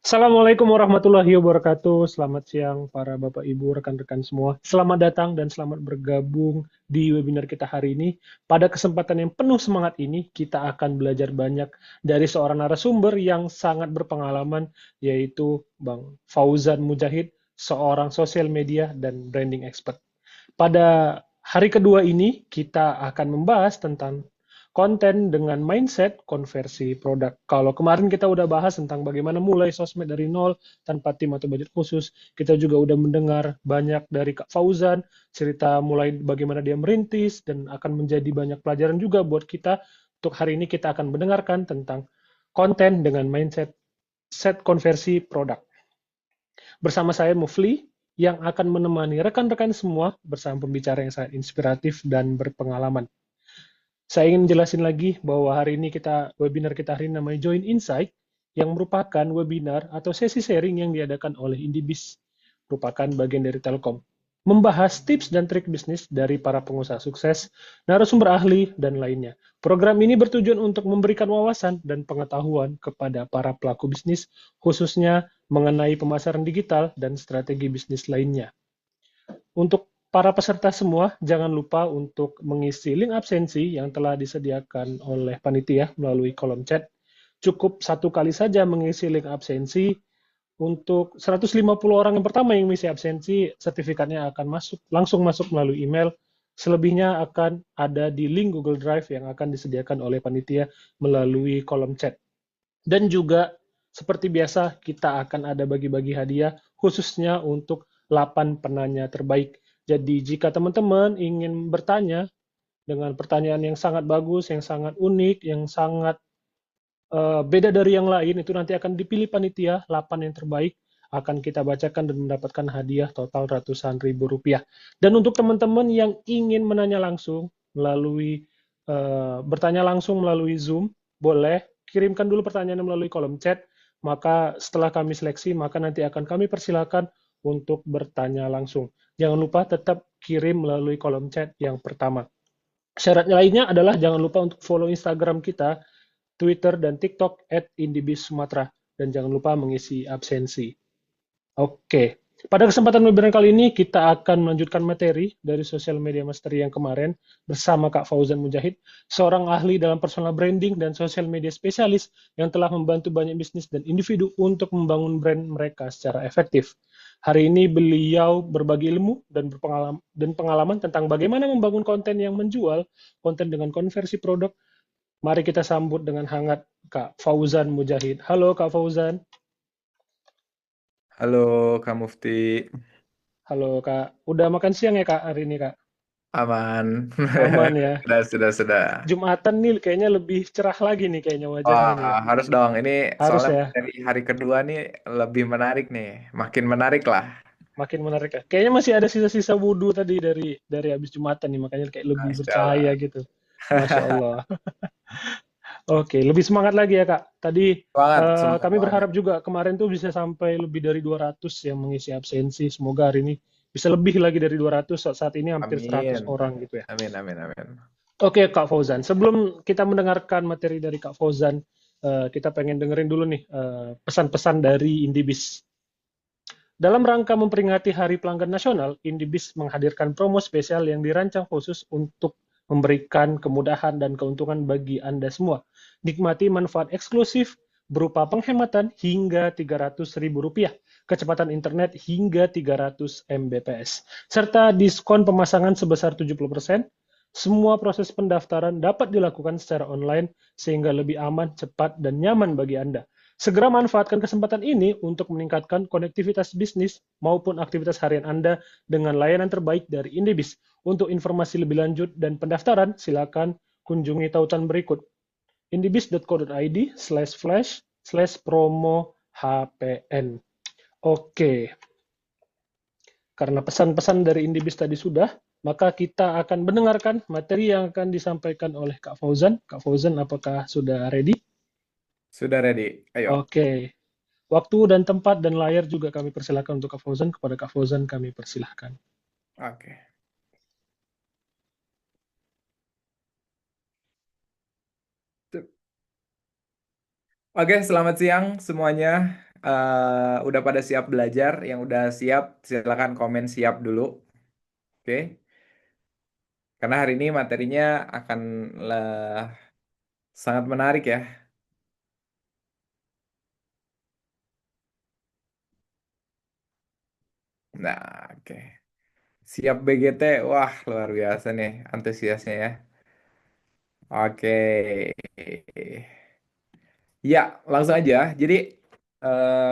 Assalamualaikum warahmatullahi wabarakatuh. Selamat siang para Bapak Ibu, rekan-rekan semua. Selamat datang dan selamat bergabung di webinar kita hari ini. Pada kesempatan yang penuh semangat ini, kita akan belajar banyak dari seorang narasumber yang sangat berpengalaman, yaitu Bang Fauzan Mujahid, seorang sosial media dan branding expert. Pada hari kedua ini, kita akan membahas tentang konten dengan mindset konversi produk. Kalau kemarin kita udah bahas tentang bagaimana mulai sosmed dari nol tanpa tim atau budget khusus, kita juga udah mendengar banyak dari Kak Fauzan, cerita mulai bagaimana dia merintis dan akan menjadi banyak pelajaran juga buat kita. Untuk hari ini kita akan mendengarkan tentang konten dengan mindset set konversi produk. Bersama saya Mufli yang akan menemani rekan-rekan semua bersama pembicara yang sangat inspiratif dan berpengalaman. Saya ingin jelasin lagi bahwa hari ini webinar kita hari ini namanya Join Insight yang merupakan webinar atau sesi sharing yang diadakan oleh Indibis, merupakan bagian dari Telkom. Membahas tips dan trik bisnis dari para pengusaha sukses, narasumber ahli, dan lainnya. Program ini bertujuan untuk memberikan wawasan dan pengetahuan kepada para pelaku bisnis, khususnya mengenai pemasaran digital dan strategi bisnis lainnya. Untuk para peserta semua, jangan lupa untuk mengisi link absensi yang telah disediakan oleh panitia melalui kolom chat. Cukup satu kali saja mengisi link absensi. Untuk 150 orang yang pertama yang mengisi absensi, sertifikatnya akan langsung masuk melalui email. Selebihnya akan ada di link Google Drive yang akan disediakan oleh panitia melalui kolom chat. Dan juga seperti biasa kita akan ada bagi-bagi hadiah khususnya untuk 8 penanya terbaik. Jadi jika teman-teman ingin bertanya dengan pertanyaan yang sangat bagus, yang sangat unik, yang sangat beda dari yang lain, itu nanti akan dipilih panitia 8 yang terbaik akan kita bacakan dan mendapatkan hadiah total ratusan ribu rupiah. Dan untuk teman-teman yang ingin menanya langsung bertanya langsung melalui Zoom, boleh kirimkan dulu pertanyaan melalui kolom chat. Maka setelah kami seleksi, maka nanti akan kami persilakan untuk bertanya langsung. Jangan lupa tetap kirim melalui kolom chat yang pertama. Syarat lainnya adalah jangan lupa untuk follow Instagram kita, Twitter, dan TikTok @indibissumatera. Dan jangan lupa mengisi absensi. Oke, pada kesempatan webinar kali ini kita akan melanjutkan materi dari Social Media Mastery yang kemarin bersama Kak Fauzan Mujahid, seorang ahli dalam personal branding dan social media spesialis yang telah membantu banyak bisnis dan individu untuk membangun brand mereka secara efektif. Hari ini beliau berbagi ilmu dan pengalaman tentang bagaimana membangun konten yang menjual, konten dengan konversi produk. Mari kita sambut dengan hangat Kak Fauzan Mujahid. Halo Kak Fauzan. Halo Kak Mufti, Halo Kak. Udah makan siang ya Kak hari ini Kak? aman. Aman ya. Sudah. Jumatan nih kayaknya lebih cerah lagi nih kayaknya wajahnya nih Wah, ya. harus dong. Ini Harus soalnya ya. dari hari kedua nih lebih menarik nih. Makin menarik lah. Makin menarik ya. Kayaknya masih ada sisa-sisa wudhu tadi dari habis Jumatan nih makanya kayak lebih Masya bercahaya Allah. gitu. Masya Allah. Oke, lebih semangat lagi ya Kak. Tadi Semangat kami banget. berharap juga kemarin tuh bisa sampai lebih dari 200 yang mengisi absensi. Semoga hari ini bisa lebih lagi dari 200. Saat ini hampir 100 Amin. orang gitu ya. Amin. Oke, Kak Fauzan. Sebelum kita mendengarkan materi dari Kak Fauzan, kita pengen dengerin dulu nih pesan-pesan dari Indibis. Dalam rangka memperingati Hari Pelanggan Nasional, Indibis menghadirkan promo spesial yang dirancang khusus untuk memberikan kemudahan dan keuntungan bagi Anda semua. Nikmati manfaat eksklusif berupa penghematan hingga Rp300.000, kecepatan internet hingga 300 Mbps, serta diskon pemasangan sebesar 70%. Semua proses pendaftaran dapat dilakukan secara online sehingga lebih aman, cepat, dan nyaman bagi Anda. Segera manfaatkan kesempatan ini untuk meningkatkan konektivitas bisnis maupun aktivitas harian Anda dengan layanan terbaik dari Indibis. Untuk informasi lebih lanjut dan pendaftaran, silakan kunjungi tautan berikut indibis.co.id/flash/promo HPN. Oke, karena pesan-pesan dari Indibis tadi sudah, maka kita akan mendengarkan materi yang akan disampaikan oleh Kak Fauzan. Kak Fauzan, apakah sudah ready? Sudah ready. Ayo. Oke, waktu dan tempat dan layar juga kami persilahkan untuk Kak Fauzan. Kepada Kak Fauzan kami persilahkan. Oke. Oke, selamat siang semuanya. udah pada siap belajar? Yang udah siap, silakan komen siap dulu. Oke. Karena hari ini materinya akan sangat menarik ya. Nah, oke. Siap BGT. Wah, luar biasa nih antusiasnya ya. Oke. Ya, langsung aja. Jadi,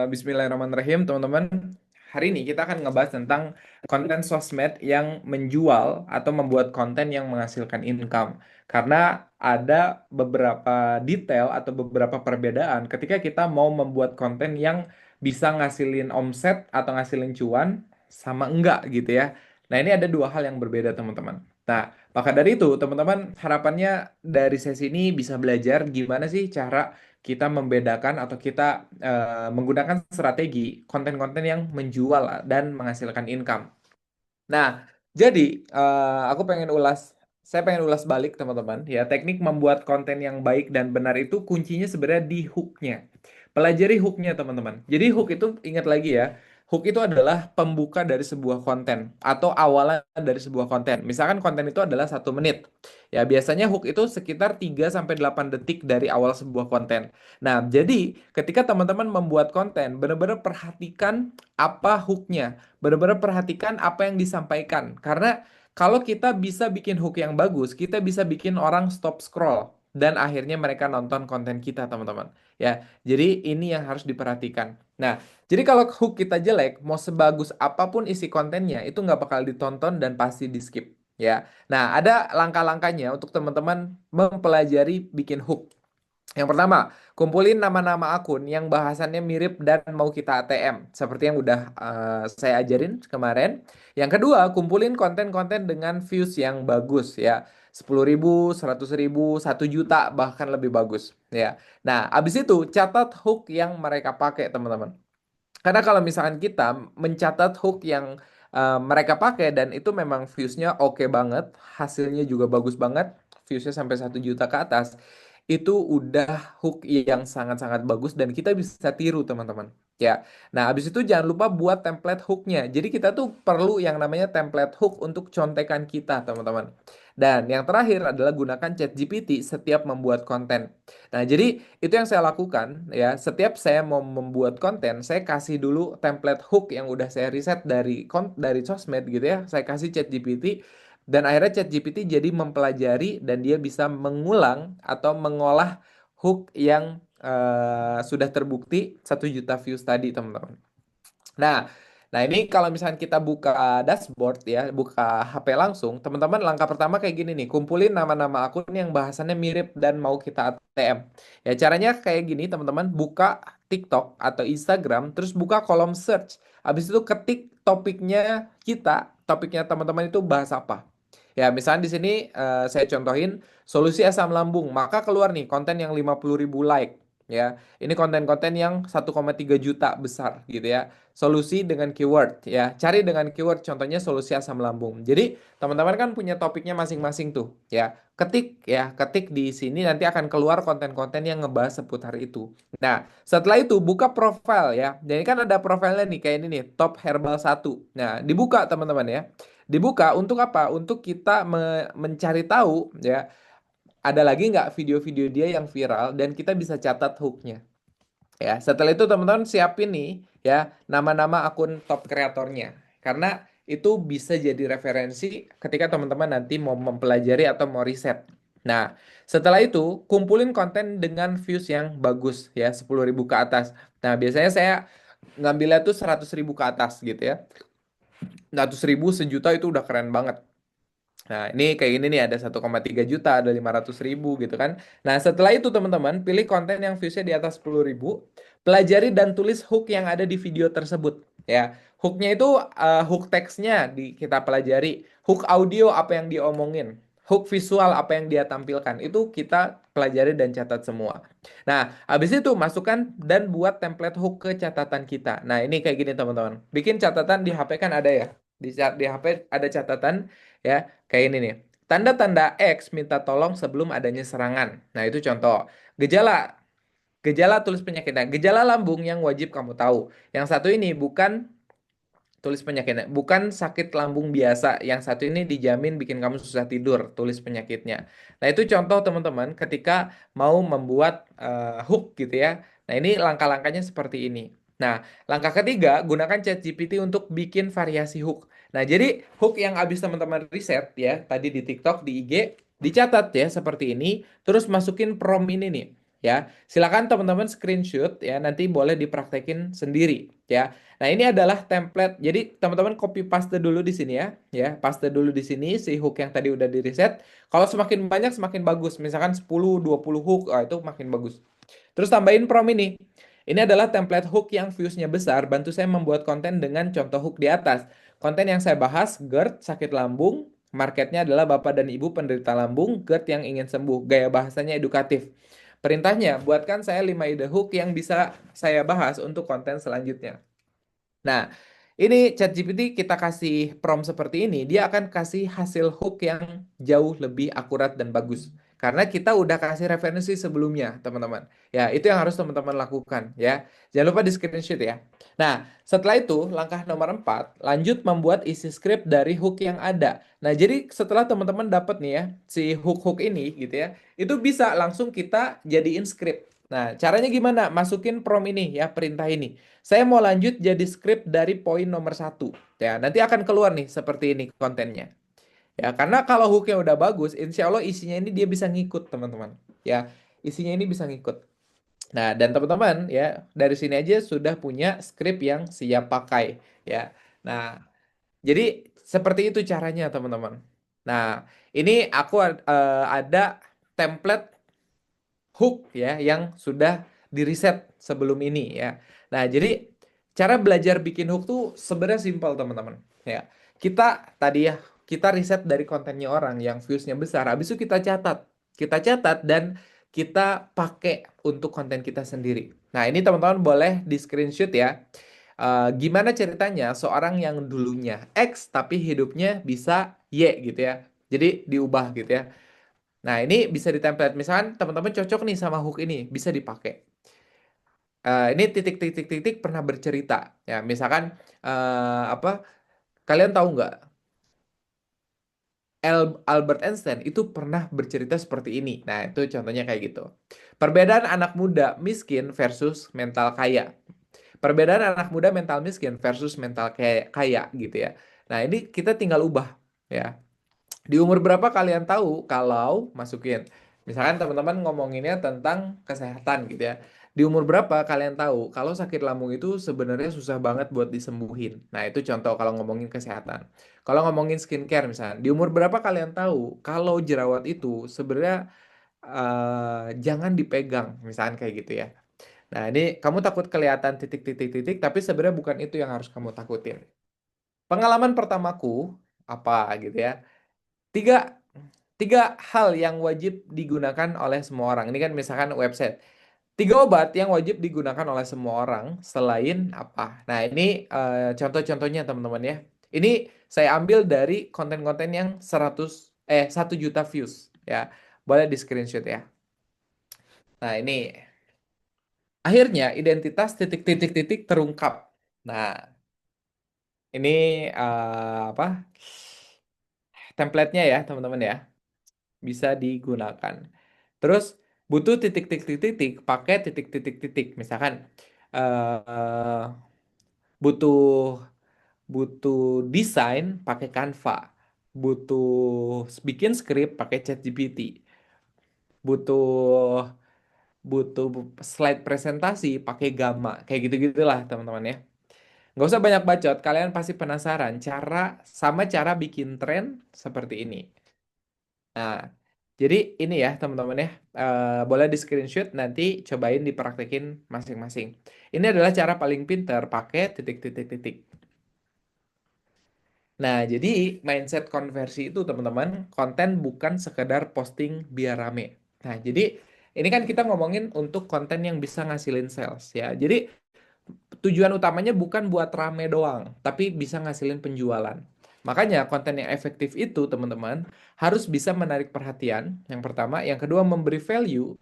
Bismillahirrahmanirrahim, teman-teman. Hari ini kita akan ngebahas tentang konten sosmed yang menjual atau membuat konten yang menghasilkan income. Karena ada beberapa detail atau beberapa perbedaan ketika kita mau membuat konten yang bisa ngasilin omset atau ngasilin cuan sama enggak gitu ya. Nah, ini ada dua hal yang berbeda, teman-teman. Nah, maka dari itu, teman-teman, harapannya dari sesi ini bisa belajar gimana sih cara kita membedakan atau kita menggunakan strategi konten-konten yang menjual dan menghasilkan income. Nah, jadi aku pengen saya pengen ulas balik teman-teman ya, teknik membuat konten yang baik dan benar itu kuncinya sebenarnya di hooknya. Pelajari hooknya teman-teman. Jadi hook itu ingat lagi ya, hook itu adalah pembuka dari sebuah konten atau awalan dari sebuah konten. Misalkan konten itu adalah 1 menit. Ya, biasanya hook itu sekitar 3 sampai 8 detik dari awal sebuah konten. Nah, jadi ketika teman-teman membuat konten, benar-benar perhatikan apa hooknya. Benar-benar perhatikan apa yang disampaikan. Karena kalau kita bisa bikin hook yang bagus, kita bisa bikin orang stop scroll. Dan akhirnya mereka nonton konten kita, teman-teman. Ya, jadi ini yang harus diperhatikan. Nah, jadi kalau hook kita jelek, mau sebagus apapun isi kontennya, itu nggak bakal ditonton dan pasti di skip. Ya, nah ada langkah-langkahnya untuk teman-teman mempelajari bikin hook. Yang pertama, kumpulin nama-nama akun yang bahasannya mirip dan mau kita ATM, seperti yang udah saya ajarin kemarin. Yang kedua, kumpulin konten-konten dengan views yang bagus ya. 10.000, 100.000, 1 juta, bahkan lebih bagus ya. Nah, abis itu catat hook yang mereka pakai, teman-teman. Karena kalau misalkan kita mencatat hook yang mereka pakai dan itu memang viewsnya oke banget, hasilnya juga bagus banget, viewsnya sampai 1 juta ke atas, itu udah hook yang sangat-sangat bagus dan kita bisa tiru teman-teman. Ya, nah habis itu jangan lupa buat template hooknya. Jadi kita tuh perlu yang namanya template hook untuk contekan kita teman-teman. Dan yang terakhir adalah gunakan ChatGPT setiap membuat konten. Nah, jadi itu yang saya lakukan ya. Setiap saya mau membuat konten, saya kasih dulu template hook yang udah saya riset dari sosmed gitu ya. Saya kasih ChatGPT dan akhirnya ChatGPT jadi mempelajari dan dia bisa mengulang atau mengolah hook yang sudah terbukti 1 juta views tadi, teman-teman. Nah, nah ini kalau misalnya kita buka dashboard ya, buka HP langsung, teman-teman langkah pertama kayak gini nih, kumpulin nama-nama akun yang bahasannya mirip dan mau kita ATM. Ya caranya kayak gini teman-teman, buka TikTok atau Instagram, terus buka kolom search. Habis itu ketik topiknya kita, topiknya teman-teman itu bahas apa. Ya, misalnya di sini saya contohin solusi asam lambung, maka keluar nih konten yang 50.000 like. Ya, ini konten-konten yang 1,3 juta besar gitu ya. Solusi dengan keyword ya. Cari dengan keyword contohnya solusi asam lambung. Jadi teman-teman kan punya topiknya masing-masing tuh ya. Ketik di sini nanti akan keluar konten-konten yang ngebahas seputar itu. Nah, setelah itu buka profile ya. Jadi kan ada profilnya nih kayak ini nih, Top Herbal 1. Nah, dibuka teman-teman ya. Dibuka untuk apa? Untuk kita mencari tahu ya, ada lagi nggak video-video dia yang viral dan kita bisa catat hooknya. Ya, setelah itu teman-teman siapin nih ya nama-nama akun top kreatornya. Karena itu bisa jadi referensi ketika teman-teman nanti mau mempelajari atau mau riset. Nah, setelah itu kumpulin konten dengan views yang bagus ya, 10.000 ke atas. Nah, biasanya saya ngambilnya tuh 100.000 ke atas gitu ya. 100.000, 1 juta itu udah keren banget. Nah, ini kayak gini nih, ada 1,3 juta, ada 500.000 gitu kan. Nah, setelah itu teman-teman, pilih konten yang viewsnya di atas 10.000, pelajari dan tulis hook yang ada di video tersebut. Ya, hooknya itu hook teksnya kita pelajari, hook audio apa yang diomongin, hook visual apa yang dia tampilkan, itu kita pelajari dan catat semua. Nah, habis itu masukkan dan buat template hook ke catatan kita. Nah, ini kayak gini teman-teman. Bikin catatan di HP kan ada ya. Di HP ada catatan ya. Kayak ini nih. Tanda-tanda X minta tolong sebelum adanya serangan. Nah, itu contoh. Gejala. Gejala tulis penyakit. Nah, gejala lambung yang wajib kamu tahu. Yang satu ini bukan tulis penyakitnya, bukan sakit lambung biasa. Yang satu ini dijamin bikin kamu susah tidur, tulis penyakitnya. Nah, itu contoh teman-teman ketika mau membuat hook gitu ya. Nah, ini langkah-langkahnya seperti ini. Nah, langkah ketiga, gunakan ChatGPT untuk bikin variasi hook. Nah, jadi hook yang habis teman-teman riset ya, tadi di TikTok, di IG, dicatat ya seperti ini, terus masukin prompt ini nih. Ya, silakan teman-teman screenshot ya, nanti boleh dipraktekin sendiri ya. Nah, ini adalah template. Jadi, teman-teman copy paste dulu di sini ya. Ya, paste dulu di sini si hook yang tadi udah di reset. Kalau semakin banyak semakin bagus. Misalkan 10, 20 hook, itu makin bagus. Terus tambahin prom ini. Ini adalah template hook yang views-nya besar. Bantu saya membuat konten dengan contoh hook di atas. Konten yang saya bahas, GERD, sakit lambung. Marketnya adalah Bapak dan Ibu penderita lambung, GERD yang ingin sembuh. Gaya bahasanya edukatif. Perintahnya, buatkan saya 5 ide hook yang bisa saya bahas untuk konten selanjutnya. Nah, ini ChatGPT kita kasih prompt seperti ini, dia akan kasih hasil hook yang jauh lebih akurat dan bagus. Karena kita udah kasih referensi sebelumnya, teman-teman. Ya, itu yang harus teman-teman lakukan, ya. Jangan lupa di screenshot ya. Nah, setelah itu, langkah nomor 4, lanjut membuat isi script dari hook yang ada. Nah, jadi setelah teman-teman dapat nih ya, si hook-hook ini gitu ya, itu bisa langsung kita jadiin script. Nah, caranya gimana? Masukin prompt ini ya, perintah ini. Saya mau lanjut jadi script dari poin nomor satu. Ya, nanti akan keluar nih seperti ini kontennya. Ya, karena kalau hooknya udah bagus, insya Allah isinya ini dia bisa ngikut, teman-teman. Ya, isinya ini bisa ngikut. Nah, dan teman-teman ya, dari sini aja sudah punya script yang siap pakai. Ya, nah, jadi seperti itu caranya, teman-teman. Nah, ini aku ada template hook ya yang sudah diriset sebelum ini ya. Nah, jadi cara belajar bikin hook tuh sebenarnya simpel teman-teman. Ya, kita tadi ya kita riset dari kontennya orang yang viewsnya besar. Habis itu kita catat dan kita pakai untuk konten kita sendiri. Nah, ini teman-teman boleh di screenshot ya. Gimana ceritanya seorang yang dulunya X tapi hidupnya bisa Y gitu ya. Jadi diubah gitu ya. Nah, ini bisa ditemplate. Misalkan teman-teman cocok nih sama hook ini, bisa dipakai. Ini titik-titik-titik pernah bercerita. Ya, misalkan apa? Kalian tahu nggak? Albert Einstein itu pernah bercerita seperti ini. Nah, itu contohnya kayak gitu. Perbedaan anak muda miskin versus mental kaya. Perbedaan anak muda mental miskin versus mental kaya gitu ya. Nah, ini kita tinggal ubah ya. Di umur berapa kalian tahu kalau masukin? Misalkan teman-teman ngomonginnya tentang kesehatan gitu ya. Di umur berapa kalian tahu kalau sakit lambung itu sebenarnya susah banget buat disembuhin. Nah, itu contoh kalau ngomongin kesehatan. Kalau ngomongin skincare misalnya, di umur berapa kalian tahu kalau jerawat itu sebenarnya jangan dipegang, misalkan kayak gitu ya. Nah, ini kamu takut kelihatan titik-titik-titik, tapi sebenarnya bukan itu yang harus kamu takutin. Pengalaman pertamaku apa gitu ya? Tiga, tiga hal yang wajib digunakan oleh semua orang. Ini kan misalkan website. Tiga obat yang wajib digunakan oleh semua orang selain apa? Nah, ini contoh-contohnya teman-teman ya. Ini saya ambil dari konten-konten yang 1 juta views ya. Boleh di screenshot ya. Nah, ini akhirnya identitas titik-titik-titik terungkap. Nah, ini apa? Template-nya ya, teman-teman ya. Bisa digunakan. Terus butuh titik-titik-titik pakai titik-titik-titik. Misalkan eh butuh butuh desain pakai Canva, butuh bikin script pakai ChatGPT, butuh butuh slide presentasi pakai Gamma. Kayak gitu-gitulah teman-teman ya. Nggak usah banyak bacot, kalian pasti penasaran cara bikin tren seperti ini. Nah, jadi ini ya teman-teman ya, boleh di screenshot nanti cobain dipraktekin masing-masing. Ini adalah cara paling pintar pakai titik-titik-titik. Nah, jadi mindset konversi itu teman-teman, konten bukan sekedar posting biar rame. Nah, jadi ini kan kita ngomongin untuk konten yang bisa ngasilin sales ya. Jadi tujuan utamanya bukan buat rame doang, tapi bisa ngasilin penjualan. Makanya konten yang efektif itu teman-teman harus bisa menarik perhatian. Yang pertama, yang kedua memberi value,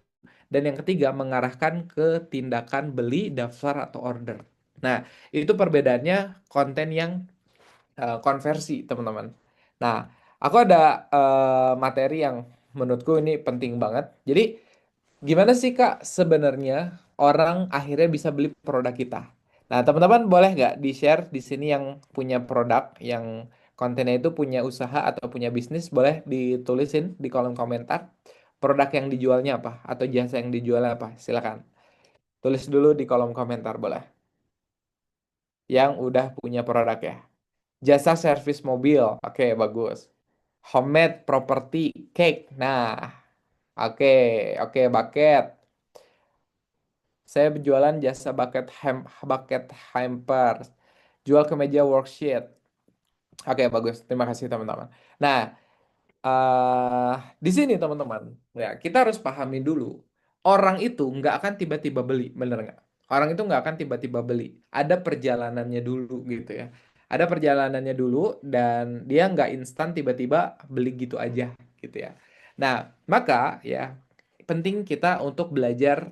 Dan yang ketiga, mengarahkan ke tindakan beli, daftar, atau order. Nah, itu perbedaannya konten yang konversi, teman-teman. Nah, aku ada materi yang menurutku ini penting banget. Jadi, gimana sih Kak sebenarnya orang akhirnya bisa beli produk kita? Nah, teman-teman boleh nggak di-share di sini yang punya produk, yang kontennya itu punya usaha atau punya bisnis, boleh ditulisin di kolom komentar produk yang dijualnya apa atau jasa yang dijualnya apa? Silakan. Tulis dulu di kolom komentar boleh. Yang udah punya produk ya. Jasa servis mobil. Oke, bagus. Homemade property cake. Nah, oke, oke, bucket. Saya berjualan jasa bucket hamper. Jual kemeja worksheet. Oke, bagus. Terima kasih teman-teman. Nah, eh di sini teman-teman, ya kita harus pahami dulu. Orang itu nggak akan tiba-tiba beli, bener nggak? Orang itu nggak akan tiba-tiba beli. Ada perjalanannya dulu gitu ya. Ada perjalanannya dulu dan dia nggak instan tiba-tiba beli gitu aja gitu ya. Nah, maka ya penting kita untuk belajar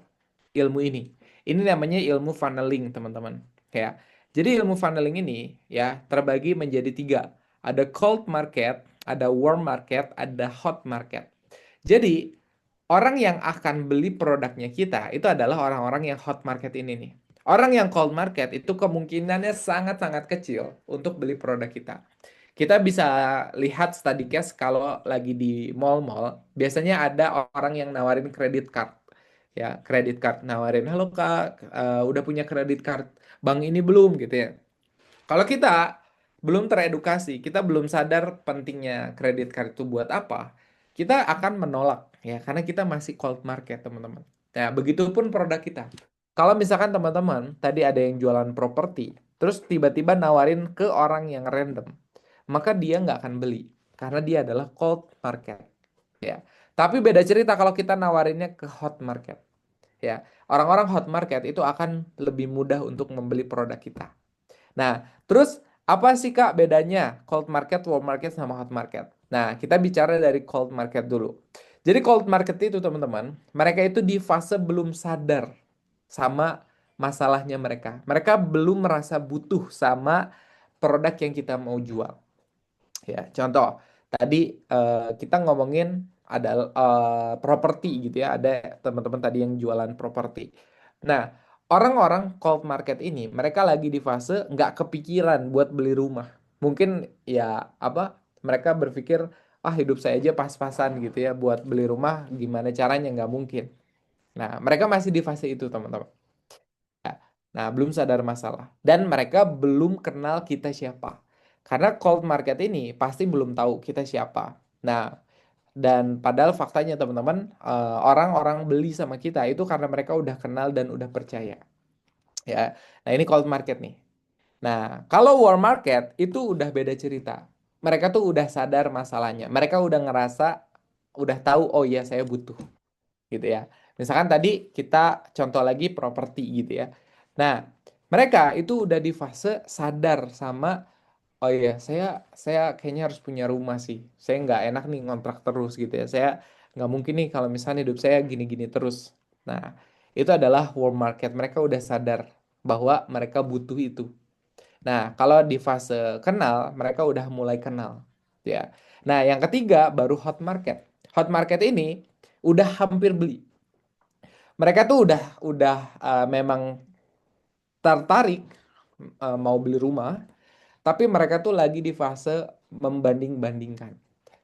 ilmu ini. Ini namanya ilmu funneling, teman-teman. Ya. Jadi ilmu funneling ini ya terbagi menjadi tiga. Ada cold market, ada warm market, ada hot market. Jadi orang yang akan beli produknya kita itu adalah orang-orang yang hot market ini nih. Orang yang cold market itu kemungkinannya sangat-sangat kecil untuk beli produk kita. Kita bisa lihat study case kalau lagi di mall-mall, biasanya ada orang yang nawarin kredit card. Ya, kredit card nawarin, halo Kak, udah punya kredit card bank ini belum gitu ya. Kalau kita belum teredukasi, kita belum sadar pentingnya kredit card itu buat apa, kita akan menolak ya karena kita masih cold market, teman-teman. Nah, begitupun produk kita. Kalau misalkan teman-teman tadi ada yang jualan properti, terus tiba-tiba nawarin ke orang yang random, maka dia nggak akan beli karena dia adalah cold market. Ya. Tapi beda cerita kalau kita nawarinnya ke hot market. Ya, orang-orang hot market itu akan lebih mudah untuk membeli produk kita. Nah, terus apa sih Kak bedanya cold market, warm market, sama hot market? Nah, kita bicara dari cold market dulu. Jadi cold market itu teman-teman, mereka itu di fase belum sadar sama masalahnya mereka. Mereka belum merasa butuh sama produk yang kita mau jual. Ya, contoh tadi kita ngomongin ada properti gitu ya, ada teman-teman tadi yang jualan properti. Nah, orang-orang cold market ini mereka lagi di fase nggak kepikiran buat beli rumah. Mungkin ya apa? Mereka berpikir ah hidup saya aja pas-pasan gitu ya buat beli rumah gimana caranya nggak mungkin. Nah, mereka masih di fase itu teman-teman. Ya. Nah, belum sadar masalah. Dan mereka belum kenal kita siapa. Karena cold market ini pasti belum tahu kita siapa. Nah, dan padahal faktanya teman-teman, orang-orang beli sama kita itu karena mereka udah kenal dan udah percaya. Ya. Nah, ini cold market nih. Nah, kalau warm market itu udah beda cerita. Mereka tuh udah sadar masalahnya. Mereka udah ngerasa, udah tahu, oh iya saya butuh gitu ya. Misalkan tadi kita contoh lagi properti gitu ya. Nah, mereka itu udah di fase sadar sama oh iya saya kayaknya harus punya rumah sih. Saya nggak enak nih ngontrak terus gitu ya. Saya nggak mungkin nih kalau misalnya hidup saya gini-gini terus. Nah, itu adalah warm market. Mereka udah sadar bahwa mereka butuh itu. Nah, kalau di fase kenal, mereka udah mulai kenal ya. Nah, yang ketiga baru hot market. Hot market ini udah hampir beli. Mereka tuh udah memang tertarik mau beli rumah, tapi mereka tuh lagi di fase membanding-bandingkan.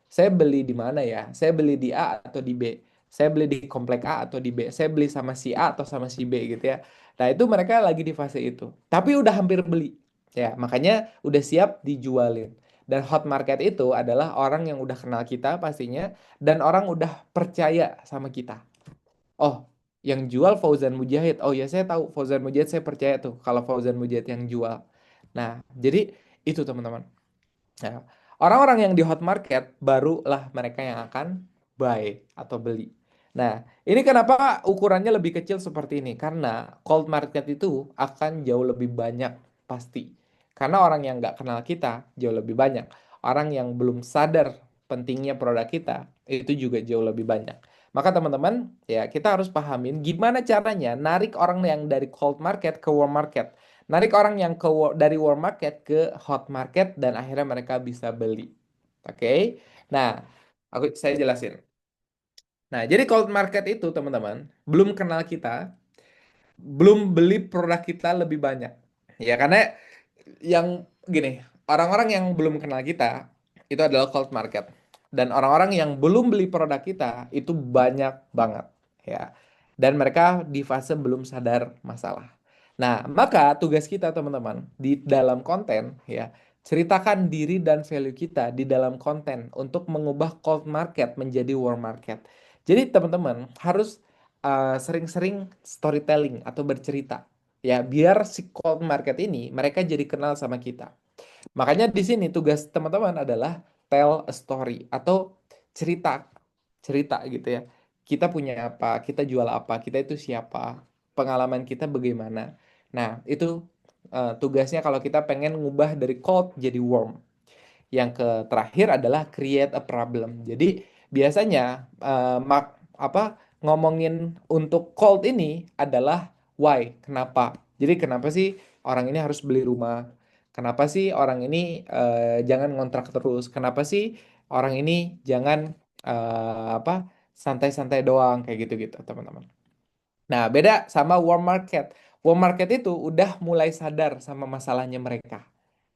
Saya beli di mana ya? Saya beli di A atau di B? Saya beli di komplek A atau di B? Saya beli sama si A atau sama si B gitu ya. Nah, itu mereka lagi di fase itu. Tapi udah hampir beli. Ya, makanya udah siap dijualin. Dan hot market itu adalah orang yang udah kenal kita pastinya dan orang udah percaya sama kita. Oh, yang jual Fauzan Mujahid. Oh ya, saya tahu Fauzan Mujahid, saya percaya tuh kalau Fauzan Mujahid yang jual. Nah, jadi itu teman-teman. Nah, orang-orang yang di hot market barulah mereka yang akan buy atau beli. Nah, ini kenapa ukurannya lebih kecil seperti ini? Karena cold market itu akan jauh lebih banyak pasti. Karena orang yang nggak kenal kita jauh lebih banyak. Orang yang belum sadar pentingnya produk kita itu juga jauh lebih banyak. Maka teman-teman, ya kita harus pahamin gimana caranya narik orang yang dari cold market ke warm market. Narik orang yang dari warm market ke hot market dan akhirnya mereka bisa beli. Oke. Nah, saya jelasin. Nah, jadi cold market itu teman-teman, belum kenal kita, belum beli produk kita lebih banyak. Ya, karena yang gini, orang-orang yang belum kenal kita itu adalah cold market. Dan orang-orang yang belum beli produk kita itu banyak banget, ya. Dan mereka di fase belum sadar masalah. Nah, maka tugas kita teman-teman di dalam konten, ya, ceritakan diri dan value kita di dalam konten untuk mengubah cold market menjadi warm market. Jadi teman-teman harus sering-sering storytelling atau bercerita, ya, biar si cold market ini mereka jadi kenal sama kita. Makanya di sini tugas teman-teman adalah tell a story atau cerita cerita gitu ya. Kita punya apa, kita jual apa, kita itu siapa, pengalaman kita bagaimana. Nah, itu tugasnya kalau kita pengen ngubah dari cold jadi warm. Yang terakhir adalah create a problem. Jadi biasanya apa ngomongin untuk cold ini adalah why, kenapa. Jadi kenapa sih orang ini harus beli rumah? Kenapa sih orang ini jangan ngontrak terus? Kenapa sih orang ini jangan apa santai-santai doang kayak gitu-gitu, teman-teman. Nah, beda sama warm market. Warm market itu udah mulai sadar sama masalahnya mereka.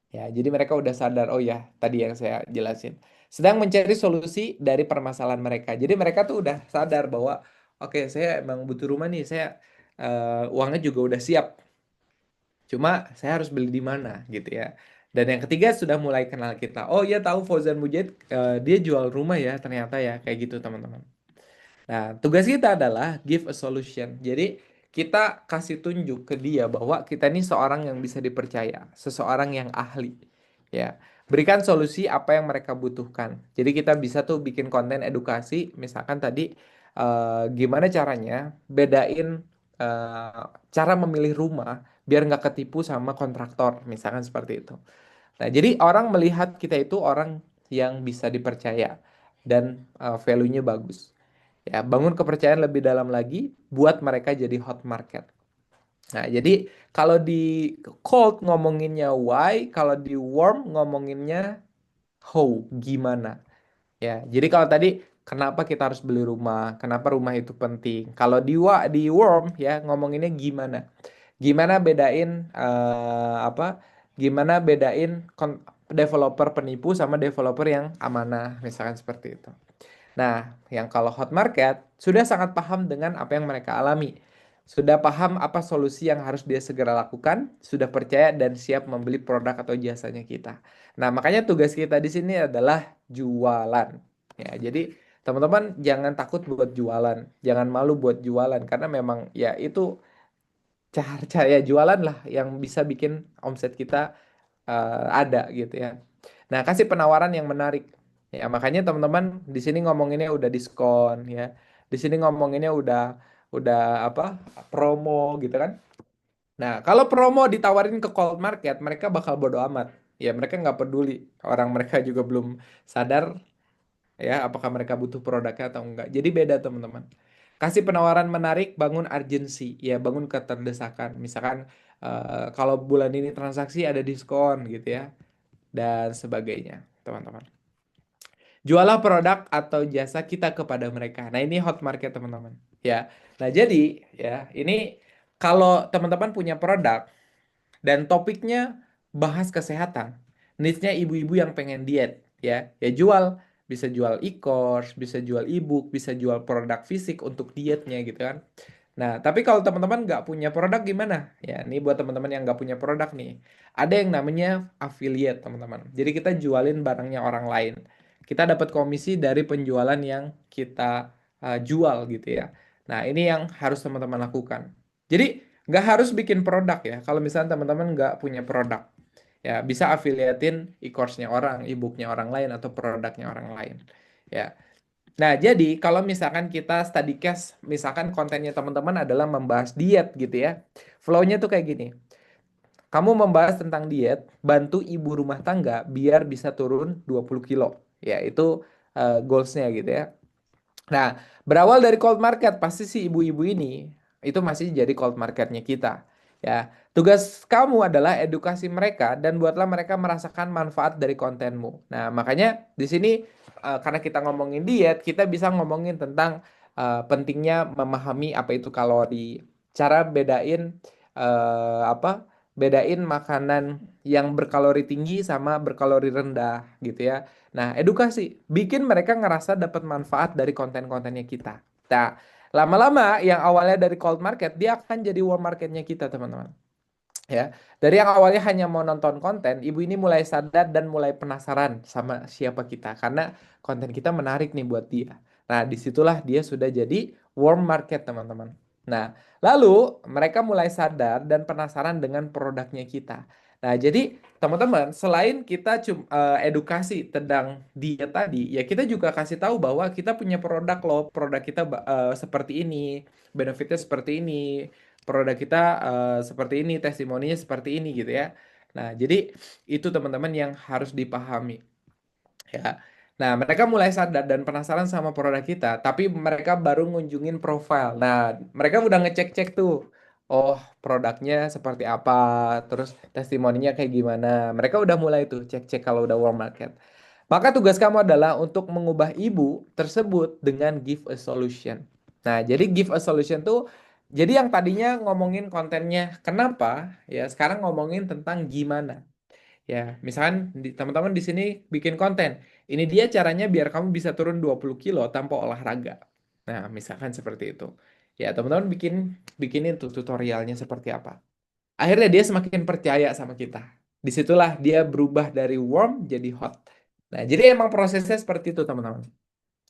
Ya, jadi mereka udah sadar, oh ya, tadi yang saya jelasin. Sedang mencari solusi dari permasalahan mereka. Jadi mereka tuh udah sadar bahwa, oke, saya emang butuh rumah nih, saya uangnya juga udah siap. Cuma saya harus beli di mana gitu ya. Dan yang ketiga sudah mulai kenal kita. Oh iya tahu Fauzan Mujahid, dia jual rumah ya ternyata ya, kayak gitu teman-teman. Nah, tugas kita adalah give a solution. Jadi, kita kasih tunjuk ke dia bahwa kita ini seorang yang bisa dipercaya, seseorang yang ahli. Ya, berikan solusi apa yang mereka butuhkan. Jadi, kita bisa tuh bikin konten edukasi, misalkan tadi gimana caranya bedain eh, cara memilih rumah biar nggak ketipu sama kontraktor, misalkan seperti itu. Nah, jadi orang melihat kita itu orang yang bisa dipercaya dan value-nya bagus. Ya, bangun kepercayaan lebih dalam lagi buat mereka jadi hot market. Nah, jadi kalau di cold ngomonginnya why, kalau di warm ngomonginnya how, gimana. Ya, jadi kalau tadi kenapa kita harus beli rumah, kenapa rumah itu penting. Kalau di warm ya ngomonginnya gimana. Gimana bedain apa? Gimana bedain developer penipu sama developer yang amanah, misalkan seperti itu. Nah, yang kalau hot market sudah sangat paham dengan apa yang mereka alami. Sudah paham apa solusi yang harus dia segera lakukan, sudah percaya dan siap membeli produk atau jasanya kita. Nah, makanya tugas kita di sini adalah jualan. Ya, jadi teman-teman jangan takut buat jualan, jangan malu buat jualan karena memang ya itu cara jualan lah yang bisa bikin omset kita ada gitu ya. Nah, kasih penawaran yang menarik. Ya, makanya teman-teman di sini ngomonginnya udah diskon ya. Di sini ngomonginnya udah apa? Promo gitu kan. Nah, kalau promo ditawarin ke cold market, mereka bakal bodo amat. Ya, mereka nggak peduli. Orang mereka juga belum sadar ya apakah mereka butuh produknya atau enggak. Jadi beda teman-teman. Kasih penawaran menarik, bangun urgency, ya bangun keterdesakan. Misalkan kalau bulan ini transaksi ada diskon gitu ya dan sebagainya, teman-teman. Jualah produk atau jasa kita kepada mereka. Nah, ini hot market, teman-teman. Ya. Nah, jadi ya, ini kalau teman-teman punya produk dan topiknya bahas kesehatan, niche-nya ibu-ibu yang pengen diet, ya. Ya jual, bisa jual e-course, bisa jual e-book, bisa jual produk fisik untuk dietnya gitu kan. Nah, tapi kalau teman-teman nggak punya produk gimana? Ya, ini buat teman-teman yang nggak punya produk nih. Ada yang namanya affiliate, teman-teman. Jadi kita jualin barangnya orang lain. Kita dapat komisi dari penjualan yang kita jual gitu ya. Nah, ini yang harus teman-teman lakukan. Jadi, nggak harus bikin produk ya. Kalau misalnya teman-teman nggak punya produk. Ya, bisa affiliatein e-course-nya orang, e-book-nya orang lain, atau produknya orang lain. Ya, nah, jadi kalau misalkan kita study case, misalkan kontennya teman-teman adalah membahas diet gitu ya. Flow-nya tuh kayak gini. Kamu membahas tentang diet, bantu ibu rumah tangga biar bisa turun 20 kilo. Ya, itu goals-nya gitu ya. Nah, berawal dari cold market, pasti si ibu-ibu ini itu masih jadi cold marketnya kita. Ya, tugas kamu adalah edukasi mereka dan buatlah mereka merasakan manfaat dari kontenmu. Nah, makanya di sini karena kita ngomongin diet, kita bisa ngomongin tentang pentingnya memahami apa itu kalori, cara bedain apa? Bedain makanan yang berkalori tinggi sama berkalori rendah gitu ya. Nah, edukasi bikin mereka ngerasa dapat manfaat dari konten-kontennya kita. Nah, lama-lama yang awalnya dari cold market dia akan jadi warm marketnya kita, teman-teman. Ya, dari yang awalnya hanya mau nonton konten, ibu ini mulai sadar dan mulai penasaran sama siapa kita karena konten kita menarik nih buat dia. Nah, disitulah dia sudah jadi warm market, teman-teman. Nah, lalu mereka mulai sadar dan penasaran dengan produknya kita. Nah, jadi teman-teman, selain kita edukasi tentang dia tadi, ya kita juga kasih tahu bahwa kita punya produk loh, produk kita seperti ini, benefitnya seperti ini, produk kita seperti ini, testimoninya seperti ini gitu ya. Nah, jadi itu teman-teman yang harus dipahami ya. Nah, mereka mulai sadar dan penasaran sama produk kita, tapi mereka baru ngunjungin profile. Nah, mereka udah ngecek-cek tuh. Oh, produknya seperti apa, terus testimoninya kayak gimana. Mereka udah mulai tuh cek-cek kalau udah warm market. Maka tugas kamu adalah untuk mengubah ibu tersebut dengan give a solution. Nah, jadi give a solution tuh jadi yang tadinya ngomongin kontennya kenapa, ya sekarang ngomongin tentang gimana. Ya, misalkan teman-teman di sini bikin konten. Ini dia caranya biar kamu bisa turun 20 kilo tanpa olahraga. Nah, misalkan seperti itu. Ya, teman-teman bikinin tuh tutorialnya seperti apa. Akhirnya dia semakin percaya sama kita. Disitulah dia berubah dari warm jadi hot. Nah, jadi emang prosesnya seperti itu, teman-teman.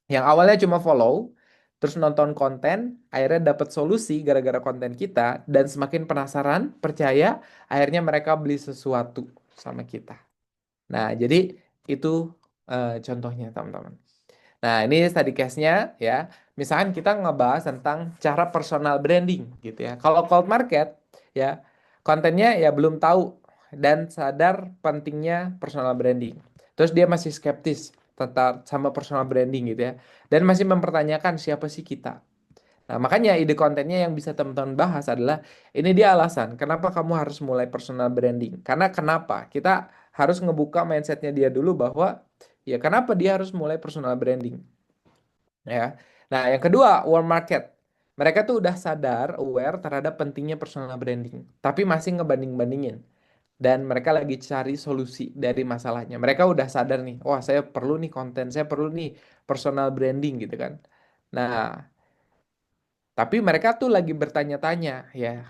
Yang awalnya cuma follow, terus nonton konten, akhirnya dapat solusi gara-gara konten kita, dan semakin penasaran, percaya, akhirnya mereka beli sesuatu sama kita. Nah, jadi itu contohnya, teman-teman. Nah, ini study case-nya ya. Misalkan kita ngebahas tentang cara personal branding gitu ya. Kalau cold market ya, kontennya ya belum tahu dan sadar pentingnya personal branding. Terus dia masih skeptis tentang sama personal branding gitu ya. Dan masih mempertanyakan siapa sih kita. Nah, makanya ide kontennya yang bisa teman-teman bahas adalah ini dia alasan kenapa kamu harus mulai personal branding. Karena kenapa? Kita harus ngebuka mindsetnya dia dulu bahwa ya kenapa dia harus mulai personal branding ya. Nah, yang kedua, warm market. Mereka tuh udah sadar, aware terhadap pentingnya personal branding, tapi masih ngebanding-bandingin. Dan mereka lagi cari solusi dari masalahnya. Mereka udah sadar nih, wah saya perlu nih konten, saya perlu nih personal branding gitu kan. Nah, tapi mereka tuh lagi bertanya-tanya, ya,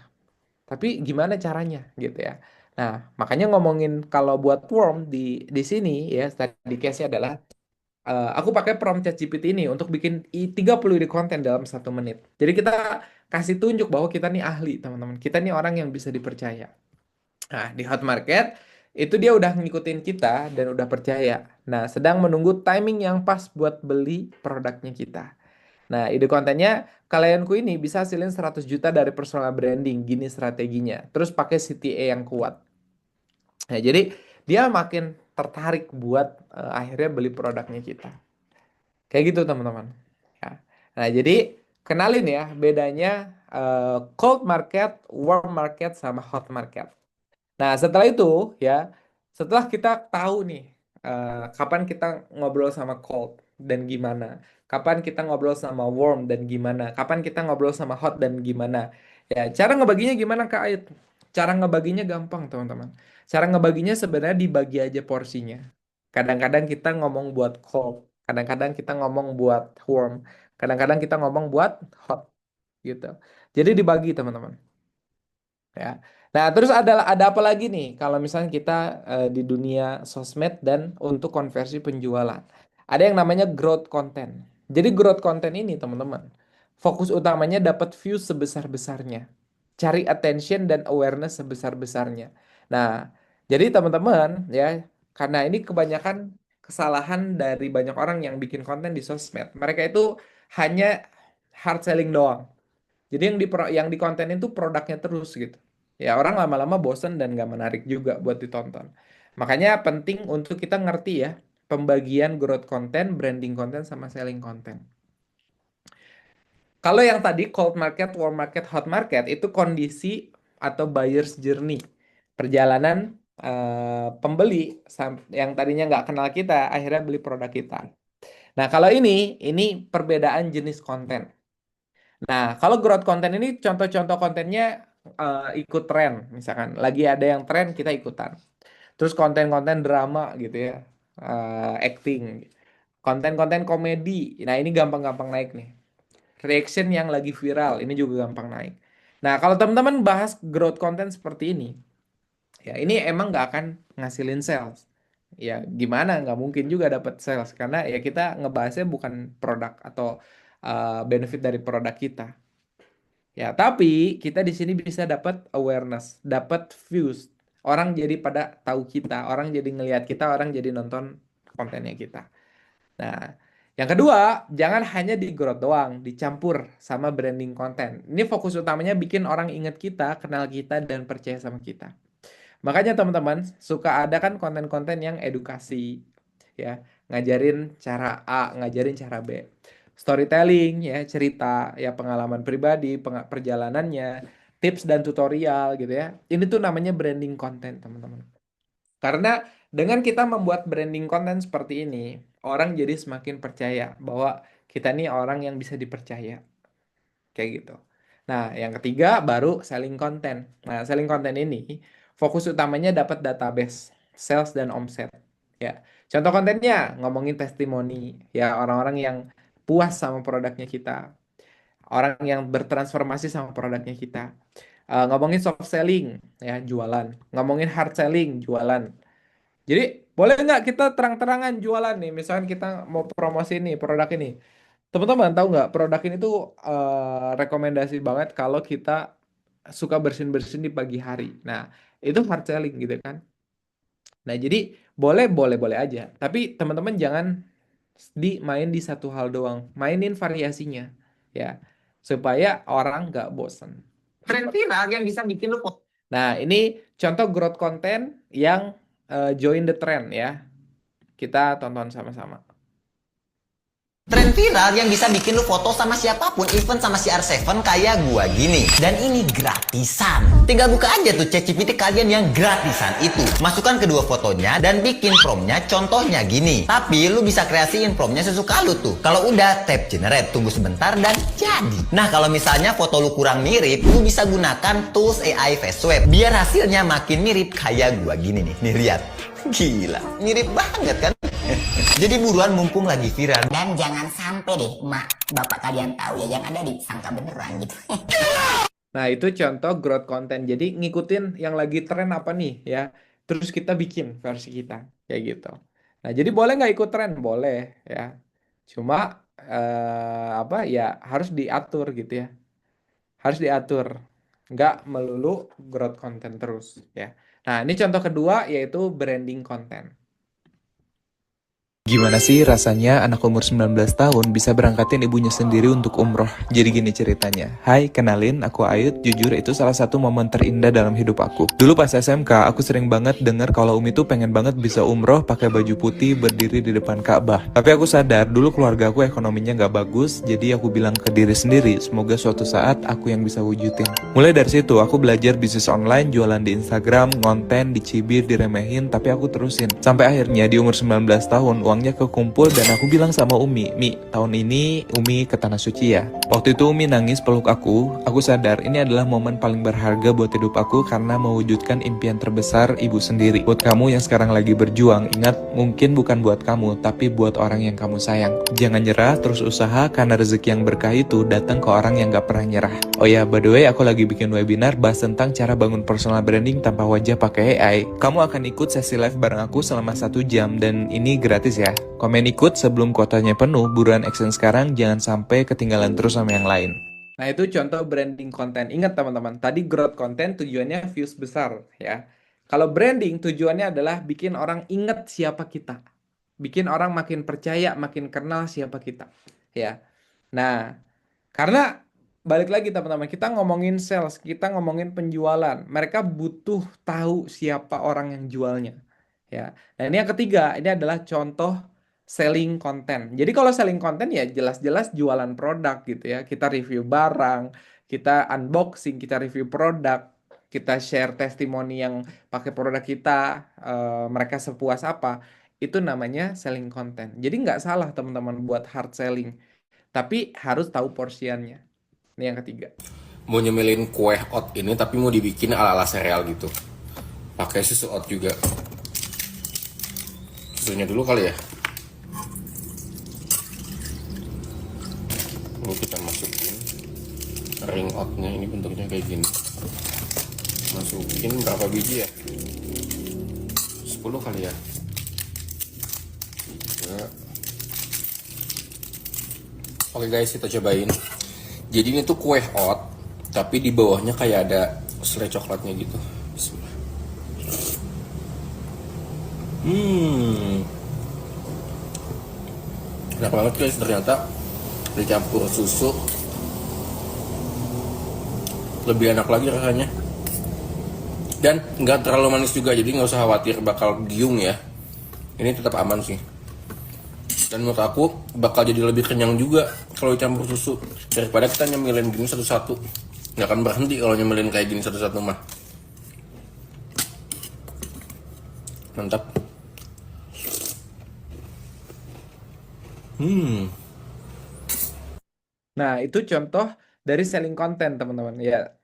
tapi gimana caranya gitu ya. Nah, makanya ngomongin kalau buat worm di sini ya, tadi case-nya adalah aku pakai prompt ChatGPT ini untuk bikin 30 ide konten dalam 1 menit. Jadi kita kasih tunjuk bahwa kita nih ahli, teman-teman. Kita nih orang yang bisa dipercaya. Nah, di hot market itu dia udah ngikutin kita dan udah percaya. Nah, sedang menunggu timing yang pas buat beli produknya kita. Nah, ide kontennya klienku ini bisa hasilin 100 juta dari personal branding, gini strateginya. Terus pakai CTA yang kuat. Nah, jadi dia makin tertarik buat akhirnya beli produknya kita. Kayak gitu teman-teman. Ya. Nah, jadi kenalin ya bedanya cold market, warm market, sama hot market. Nah, setelah itu ya, setelah kita tahu nih kapan kita ngobrol sama cold dan gimana, kapan kita ngobrol sama warm dan gimana, kapan kita ngobrol sama hot dan gimana. Ya, cara ngebaginya gimana Kak Ait? Cara ngebaginya gampang, teman-teman. Cara ngebaginya sebenarnya dibagi aja porsinya. Kadang-kadang kita ngomong buat cold, kadang-kadang kita ngomong buat warm, kadang-kadang kita ngomong buat hot gitu. Jadi dibagi, teman-teman. Ya. Nah, terus ada apa lagi nih kalau misalnya kita di dunia sosmed dan untuk konversi penjualan. Ada yang namanya growth content. Jadi growth content ini, teman-teman, fokus utamanya dapat views sebesar-besarnya. Cari attention dan awareness sebesar-besarnya. Nah, jadi teman-teman ya, karena ini kebanyakan kesalahan dari banyak orang yang bikin konten di sosmed. Mereka itu hanya hard selling doang. Jadi yang di konten itu produknya terus gitu. Ya orang lama-lama bosen dan gak menarik juga buat ditonton. Makanya penting untuk kita ngerti ya pembagian growth content, branding content, sama selling content. Kalau yang tadi cold market, warm market, hot market itu kondisi atau buyer's journey, perjalanan pembeli yang tadinya nggak kenal kita akhirnya beli produk kita. Nah, kalau ini perbedaan jenis konten. Nah, kalau growth content ini contoh-contoh kontennya ikut tren, misalkan lagi ada yang tren kita ikutan. Terus konten-konten drama gitu ya, acting, konten-konten komedi. Nah, ini gampang-gampang naik nih. Reaction yang lagi viral, ini juga gampang naik. Nah, kalau teman-teman bahas growth content seperti ini, ya ini emang nggak akan ngasilin sales. Ya gimana, nggak mungkin juga dapat sales karena ya kita ngebahasnya bukan produk atau benefit dari produk kita. Ya, tapi kita di sini bisa dapat awareness, dapat views. Orang jadi pada tahu kita, orang jadi ngelihat kita, orang jadi nonton kontennya kita. Nah, yang kedua, jangan hanya di growth doang, dicampur sama branding konten. Ini fokus utamanya bikin orang ingat kita, kenal kita, dan percaya sama kita. Makanya teman-teman, suka ada kan konten-konten yang edukasi, ya, ngajarin cara A, ngajarin cara B. Storytelling, ya, cerita, ya, pengalaman pribadi, perjalanannya, tips dan tutorial gitu ya. Ini tuh namanya branding konten, teman-teman. Karena dengan kita membuat branding konten seperti ini, orang jadi semakin percaya bahwa kita nih orang yang bisa dipercaya. Kayak gitu. Nah, yang ketiga baru selling content. Nah, selling content ini fokus utamanya dapat database, sales dan omset. Ya. Contoh kontennya ngomongin testimoni, ya orang-orang yang puas sama produknya kita, orang yang bertransformasi sama produknya kita. Ngomongin soft selling, ya jualan. Ngomongin hard selling, jualan. Jadi boleh nggak kita terang-terangan jualan nih? Misalkan kita mau promosi nih produk ini. Teman-teman tahu nggak produk ini tuh rekomendasi banget kalau kita suka bersin-bersin di pagi hari. Nah, itu hard selling gitu kan. Nah, jadi boleh boleh boleh aja. Tapi teman-teman jangan main di satu hal doang. Mainin variasinya ya supaya orang nggak bosen. Tren viral yang bisa bikin lu. Nah, ini contoh growth content yang join the trend ya. Kita tonton sama-sama. Tren viral yang bisa bikin lu foto sama siapapun, even sama si R7 kayak gua gini. Dan ini gratisan. Tinggal buka aja tuh ChatGPT kalian yang gratisan itu. Masukkan kedua fotonya dan bikin promptnya contohnya gini. Tapi lu bisa kreasiin promptnya sesuka lu tuh. Kalau udah tap generate, tunggu sebentar dan jadi. Nah, kalau misalnya foto lu kurang mirip, lu bisa gunakan tools AI Face Swap biar hasilnya makin mirip kayak gua gini nih. Nih lihat. Gila, mirip banget kan? Jadi buruan mumpung lagi viral. Dan jangan sampai deh mak bapak kalian tahu ya, yang ada disangka beneran gitu. Nah, itu contoh growth content. Jadi ngikutin yang lagi tren apa nih ya. Terus kita bikin versi kita kayak gitu. Nah, jadi boleh nggak ikut tren? Boleh ya. Cuma apa ya harus diatur gitu ya. Harus diatur. Nggak melulu growth content terus ya. Nah, ini contoh kedua yaitu branding content. Gimana sih rasanya anak umur 19 tahun bisa berangkatin ibunya sendiri untuk umroh? Jadi gini ceritanya. Hai, kenalin, aku Ayut. Jujur itu salah satu momen terindah dalam hidup aku. Dulu pas SMK, aku sering banget denger kalau Umi tuh pengen banget bisa umroh pakai baju putih berdiri di depan Ka'bah. Tapi aku sadar, dulu keluarga aku ekonominya nggak bagus, jadi aku bilang ke diri sendiri, semoga suatu saat aku yang bisa wujudin. Mulai dari situ, aku belajar bisnis online, jualan di Instagram, ngonten, dicibir, diremehin, tapi aku terusin. Sampai akhirnya di umur 19 tahun, uangnya kekumpul dan aku bilang sama Umi, Mi, tahun ini Umi ke Tanah Suci ya. Waktu itu Umi nangis peluk aku sadar ini adalah momen paling berharga buat hidup aku karena mewujudkan impian terbesar ibu sendiri. Buat kamu yang sekarang lagi berjuang, ingat mungkin bukan buat kamu, tapi buat orang yang kamu sayang. Jangan nyerah, terus usaha karena rezeki yang berkah itu datang ke orang yang gak pernah nyerah. Oh ya, by the way, aku lagi bikin webinar bahas tentang cara bangun personal branding tanpa wajah pakai AI. Kamu akan ikut sesi live bareng aku selama 1 jam dan ini gratis ya. Komen ikut sebelum kuotanya penuh, buruan action sekarang, jangan sampai ketinggalan terus sama yang lain. Nah, itu contoh branding konten. Ingat teman-teman, tadi growth content tujuannya views besar ya. Kalau branding tujuannya adalah bikin orang ingat siapa kita. Bikin orang makin percaya, makin kenal siapa kita. Ya. Nah, karena balik lagi teman-teman, kita ngomongin sales, kita ngomongin penjualan. Mereka butuh tahu siapa orang yang jualnya. Ya. Nah, ini yang ketiga, ini adalah contoh selling konten. Jadi kalau selling konten ya jelas-jelas jualan produk gitu ya. Kita review barang, kita unboxing, kita review produk, kita share testimoni yang pakai produk kita, mereka sepuas apa. Itu namanya selling konten. Jadi nggak salah teman-teman buat hard selling, tapi harus tahu porsiannya. Ini yang ketiga. Mau nyemilin kue oat ini tapi mau dibikin ala-ala sereal gitu. Pakai susu oat juga. Susunya dulu kali ya. Lalu kita masukin ring oatnya, ini bentuknya kayak gini. Masukin berapa biji ya? 10 kali ya. Oke guys, kita cobain. Jadi ini tuh kue oat, tapi di bawahnya kayak ada selai coklatnya gitu. Bismillah. Enak banget guys, ternyata dicampur susu lebih enak lagi rasanya. Dan nggak terlalu manis juga, jadi nggak usah khawatir bakal giung ya. Ini tetap aman sih. Dan menurut aku bakal jadi lebih kenyang juga kalau dicampur susu daripada kita nyemilin gini satu-satu. Nggak akan berhenti kalau nyemilin kayak gini satu-satu mah. Mantap. Nah, itu contoh dari selling content, teman-teman. Ya,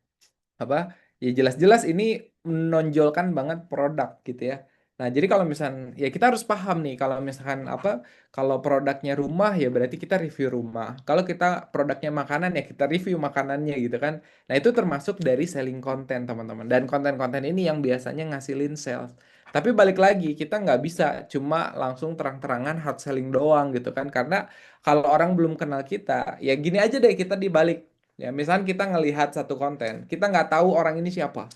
apa? Ya jelas-jelas ini menonjolkan banget produk gitu ya. Nah, jadi kalau misalkan ya kita harus paham nih kalau misalkan apa kalau produknya rumah ya berarti kita review rumah. Kalau kita produknya makanan ya kita review makanannya gitu kan. Nah, itu termasuk dari selling content, teman-teman. Dan konten-konten ini yang biasanya ngasilin sales. Tapi balik lagi, kita nggak bisa cuma langsung terang-terangan hard selling doang gitu kan. Karena kalau orang belum kenal kita, ya gini aja deh kita dibalik. Ya, misalnya kita ngelihat satu konten, kita nggak tahu orang ini siapa.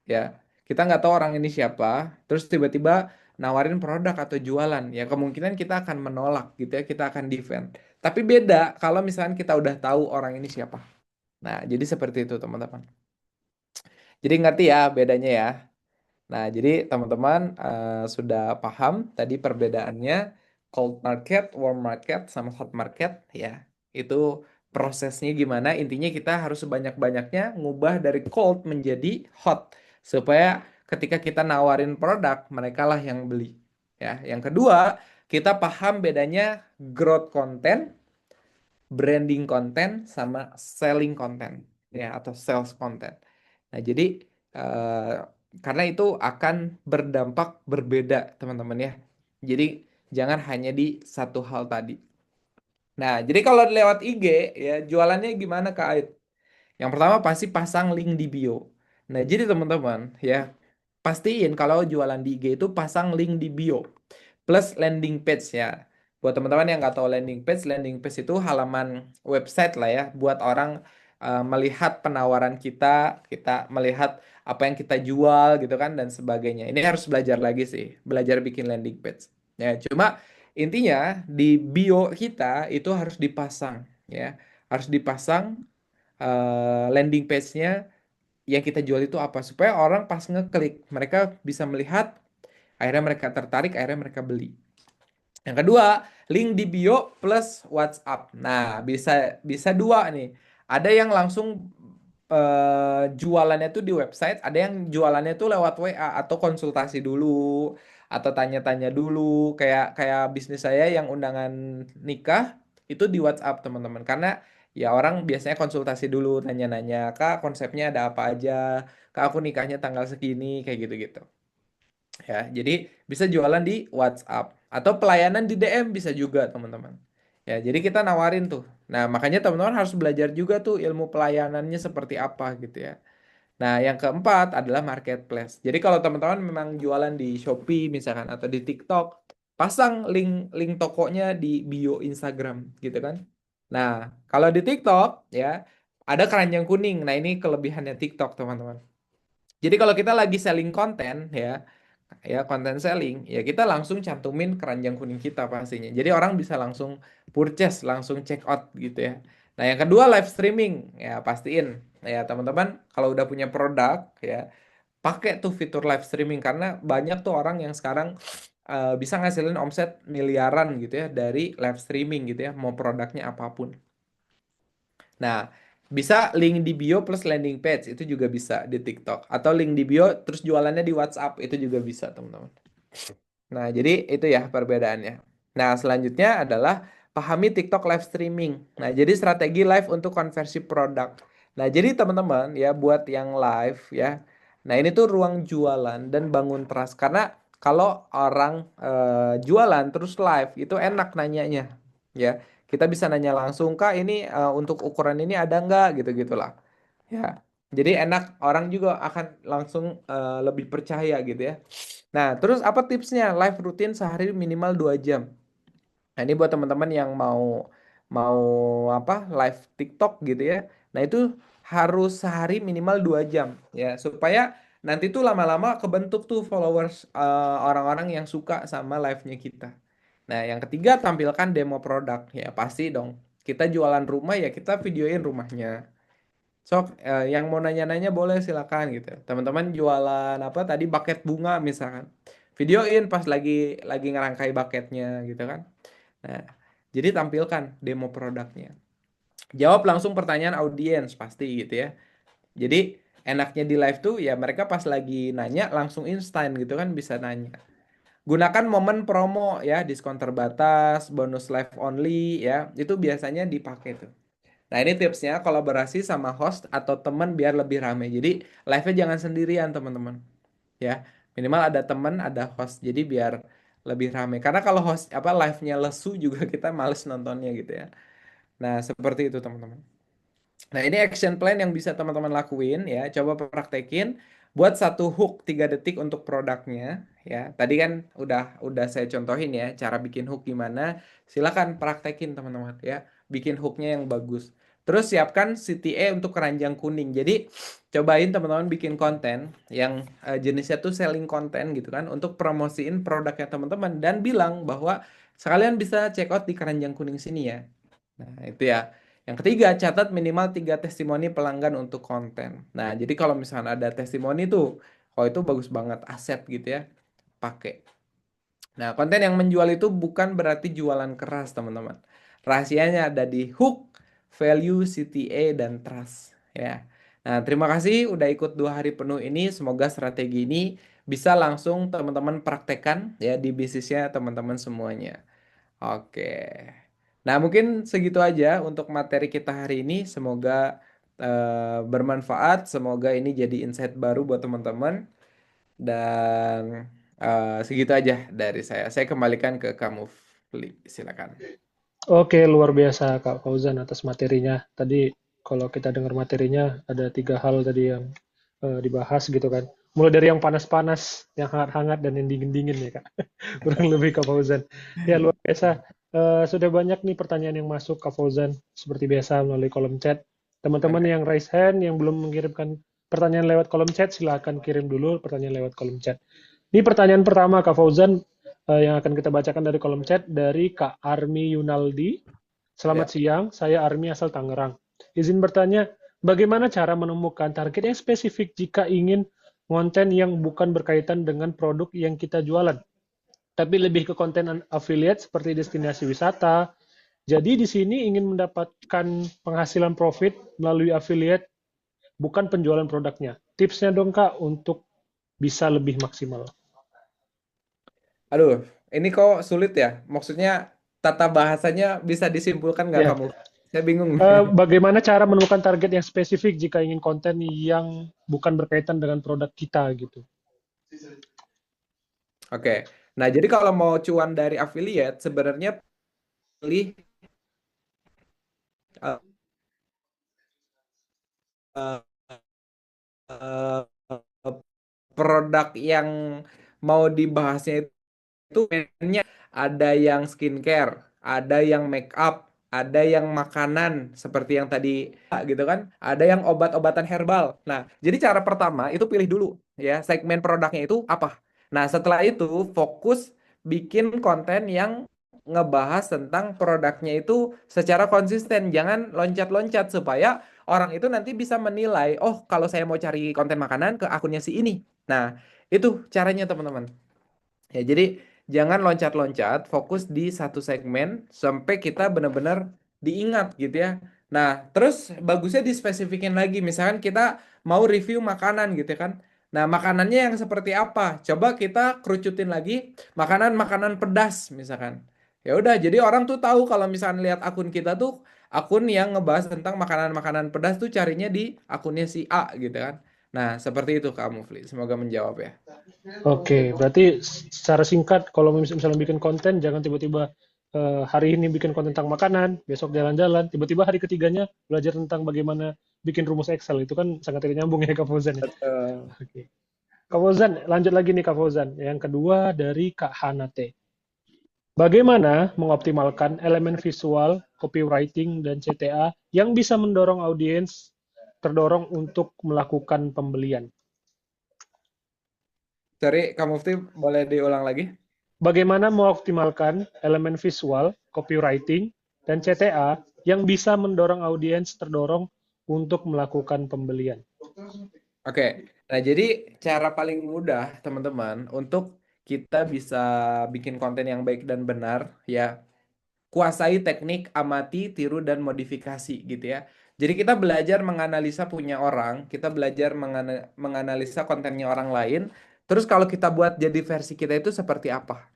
Ya, kita nggak tahu orang ini siapa, terus tiba-tiba nawarin produk atau jualan. Ya, kemungkinan kita akan menolak gitu ya, kita akan defend. Tapi beda kalau misalnya kita udah tahu orang ini siapa. Nah, jadi seperti itu teman-teman. Jadi ngerti ya bedanya ya. Nah, jadi teman-teman sudah paham tadi perbedaannya cold market, warm market, sama hot market ya. Itu prosesnya gimana? Intinya kita harus sebanyak-banyaknya ngubah dari cold menjadi hot supaya ketika kita nawarin produk, mereka lah yang beli. Ya, yang kedua, kita paham bedanya growth content, branding content, sama selling content ya atau sales content. Nah, jadi eh, karena itu akan berdampak berbeda, teman-teman ya. Jadi jangan hanya di satu hal tadi. Nah, jadi kalau lewat IG ya jualannya gimana Kak Ait? Yang pertama pasti pasang link di bio. Nah, jadi teman-teman ya pastiin kalau jualan di IG itu pasang link di bio plus landing page ya. Buat teman-teman yang nggak tahu landing page itu halaman website lah ya, buat orang melihat penawaran kita, kita melihat apa yang kita jual gitu kan dan sebagainya. Ini harus belajar lagi sih, belajar bikin landing page. Ya, cuma intinya di bio kita itu harus dipasang ya, harus dipasang landing page-nya yang kita jual itu apa supaya orang pas ngeklik mereka bisa melihat, akhirnya mereka tertarik, akhirnya mereka beli. Yang kedua, link di bio plus WhatsApp. Nah, bisa bisa dua nih. Ada yang langsung jualannya tuh di website, ada yang jualannya tuh lewat WA atau konsultasi dulu atau tanya-tanya dulu kayak kayak bisnis saya yang undangan nikah itu di WhatsApp, teman-teman. Karena ya orang biasanya konsultasi dulu, nanya-nanya, "Kak, konsepnya ada apa aja? Kak, aku nikahnya tanggal segini," kayak gitu-gitu. Ya, jadi bisa jualan di WhatsApp atau pelayanan di DM bisa juga, teman-teman. Ya, jadi kita nawarin tuh. Nah, makanya teman-teman harus belajar juga tuh ilmu pelayanannya seperti apa gitu ya. Nah, yang keempat adalah marketplace. Jadi kalau teman-teman memang jualan di Shopee misalkan atau di TikTok, pasang link link tokonya di bio Instagram gitu kan. Nah, kalau di TikTok ya ada keranjang kuning. Nah, ini kelebihannya TikTok, teman-teman. Jadi kalau kita lagi selling konten ya konten selling, ya kita langsung cantumin keranjang kuning kita pastinya. Jadi orang bisa langsung purchase, langsung check out gitu ya. Nah, yang kedua live streaming, ya pastiin ya teman-teman kalau udah punya produk ya pakai tuh fitur live streaming karena banyak tuh orang yang sekarang bisa ngasilin omset miliaran gitu ya dari live streaming gitu ya, mau produknya apapun. Nah, bisa link di bio plus landing page itu juga bisa di TikTok, atau link di bio terus jualannya di WhatsApp itu juga bisa, teman-teman. Nah, jadi itu ya perbedaannya. Nah, selanjutnya adalah pahami TikTok live streaming. Nah, jadi strategi live untuk konversi produk. Nah, jadi teman-teman ya buat yang live ya. Nah, ini tuh ruang jualan dan bangun trust. Karena kalau orang jualan terus live itu enak nanyanya. Ya, kita bisa nanya langsung, Kak, ini untuk ukuran ini ada nggak gitu-gitulah. Ya. Jadi enak, orang juga akan langsung lebih percaya gitu ya. Nah, terus apa tipsnya? Live rutin sehari minimal 2 jam. Nah, ini buat teman-teman yang mau mau apa? Live TikTok gitu ya. Nah, itu harus sehari minimal 2 jam ya, supaya nanti tuh lama-lama kebentuk tuh followers orang-orang yang suka sama live-nya kita. Nah, yang ketiga tampilkan demo produk. Ya, pasti dong. Kita jualan rumah ya kita videoin rumahnya. Sok, yang mau nanya-nanya boleh silakan gitu. Teman-teman jualan apa tadi buket bunga misalkan. Videoin pas lagi ngerangkai bucketnya gitu kan. Nah, jadi tampilkan demo produknya. Jawab langsung pertanyaan audiens pasti gitu ya. Jadi enaknya di live tuh ya mereka pas lagi nanya langsung instan gitu kan bisa nanya. Gunakan momen promo ya, diskon terbatas, bonus live only ya. Itu biasanya dipakai tuh. Nah, ini tipsnya kolaborasi sama host atau teman biar lebih rame. Jadi live-nya jangan sendirian, teman-teman. Ya, minimal ada teman, ada host. Jadi biar lebih rame. Karena kalau host apa live-nya lesu juga kita males nontonnya gitu ya. Nah, seperti itu, teman-teman. Nah, ini action plan yang bisa teman-teman lakuin ya. Coba praktekin buat satu hook 3 detik untuk produknya ya. Tadi kan udah saya contohin ya cara bikin hook gimana. Silakan praktekin teman-teman ya. Bikin hooknya yang bagus. Terus siapkan CTA untuk keranjang kuning. Jadi cobain teman-teman bikin konten yang jenisnya tuh selling konten gitu kan untuk promosiin produknya teman-teman dan bilang bahwa sekalian bisa check out di keranjang kuning sini ya. Nah, itu ya. Yang ketiga, catat minimal 3 testimoni pelanggan untuk konten. Nah, jadi kalau misalnya ada testimoni tuh, oh itu bagus banget, aset gitu ya, pakai. Nah, konten yang menjual itu bukan berarti jualan keras, teman-teman. Rahasianya ada di hook, value, CTA, dan trust. Ya. Nah, terima kasih udah ikut 2 hari penuh ini. Semoga strategi ini bisa langsung teman-teman praktekkan ya di bisnisnya teman-teman semuanya. Oke. Nah, mungkin segitu aja untuk materi kita hari ini. Semoga bermanfaat. Semoga ini jadi insight baru buat teman-teman. Dan segitu aja dari saya. Saya kembalikan ke kamu, Fli. Silakan. Oke, luar biasa Kak Fauzan atas materinya. Tadi kalau kita dengar materinya ada 3 hal tadi yang dibahas gitu kan. Mulai dari yang panas-panas, yang hangat-hangat, dan yang dingin-dingin ya Kak. Kurang lebih Kak Fauzan. Ya luar biasa. Sudah banyak nih pertanyaan yang masuk Kak Fauzan. Seperti biasa melalui kolom chat. Teman-teman yang raise hand, yang belum mengirimkan pertanyaan lewat kolom chat, silahkan kirim dulu pertanyaan lewat kolom chat. Ini pertanyaan pertama Kak Fauzan, yang akan kita bacakan dari kolom chat dari Kak Armi Yunaldi. Selamat siang, saya Armi asal Tangerang. Izin bertanya, bagaimana cara menemukan target yang spesifik jika ingin konten yang bukan berkaitan dengan produk yang kita jualan, tapi lebih ke konten affiliate seperti destinasi wisata. Jadi di sini ingin mendapatkan penghasilan profit melalui affiliate, bukan penjualan produknya. Tipsnya dong Kak untuk bisa lebih maksimal. Aduh, ini kok sulit ya? Maksudnya tata bahasanya bisa disimpulkan nggak Ya, kamu? Saya bingung. bagaimana cara menemukan target yang spesifik jika ingin konten yang bukan berkaitan dengan produk kita gitu. Oke. Nah, jadi kalau mau cuan dari affiliate, sebenarnya pilih uh, uh, uh, produk yang mau dibahasnya itu mainnya ada yang skincare, ada yang make up, ada yang makanan seperti yang tadi gitu kan, ada yang obat-obatan herbal. Nah, jadi cara pertama itu pilih dulu ya segmen produknya itu apa. Nah, setelah itu fokus bikin konten yang ngebahas tentang produknya itu secara konsisten, jangan loncat-loncat supaya orang itu nanti bisa menilai, oh kalau saya mau cari konten makanan ke akunnya si ini. Nah, itu caranya teman-teman. Ya, jadi jangan loncat-loncat, fokus di satu segmen sampai kita benar-benar diingat gitu ya. Nah, terus bagusnya dispesifikin lagi. Misalkan kita mau review makanan gitu kan. Nah, makanannya yang seperti apa? Coba kita kerucutin lagi makanan-makanan pedas misalkan. Ya udah, jadi orang tuh tahu kalau misalkan lihat akun kita tuh akun yang ngebahas tentang makanan-makanan pedas tuh carinya di akunnya si A gitu kan. Nah, seperti itu kamu, Fli. Semoga menjawab ya. Oke, berarti secara singkat, kalau misalnya bikin konten, jangan tiba-tiba hari ini bikin konten tentang makanan, besok jalan-jalan, tiba-tiba hari ketiganya belajar tentang bagaimana bikin rumus Excel. Itu kan sangat tidak nyambung ya, Kak Fauzan ya. Oke. Kak Fauzan, lanjut lagi nih Kak Fauzan. Yang kedua dari Kak Hanate. Bagaimana mengoptimalkan elemen visual, copywriting, dan CTA yang bisa mendorong audiens terdorong untuk melakukan pembelian? Sorry, Kak Mufti boleh diulang lagi? Bagaimana mengoptimalkan elemen visual, copywriting, dan CTA yang bisa mendorong audiens terdorong untuk melakukan pembelian? Oke, nah jadi cara paling mudah teman-teman untuk kita bisa bikin konten yang baik dan benar ya kuasai teknik amati, tiru, dan modifikasi gitu ya. Jadi kita belajar menganalisa punya orang, kita belajar menganalisa kontennya orang lain, terus kalau kita buat jadi versi kita itu seperti apa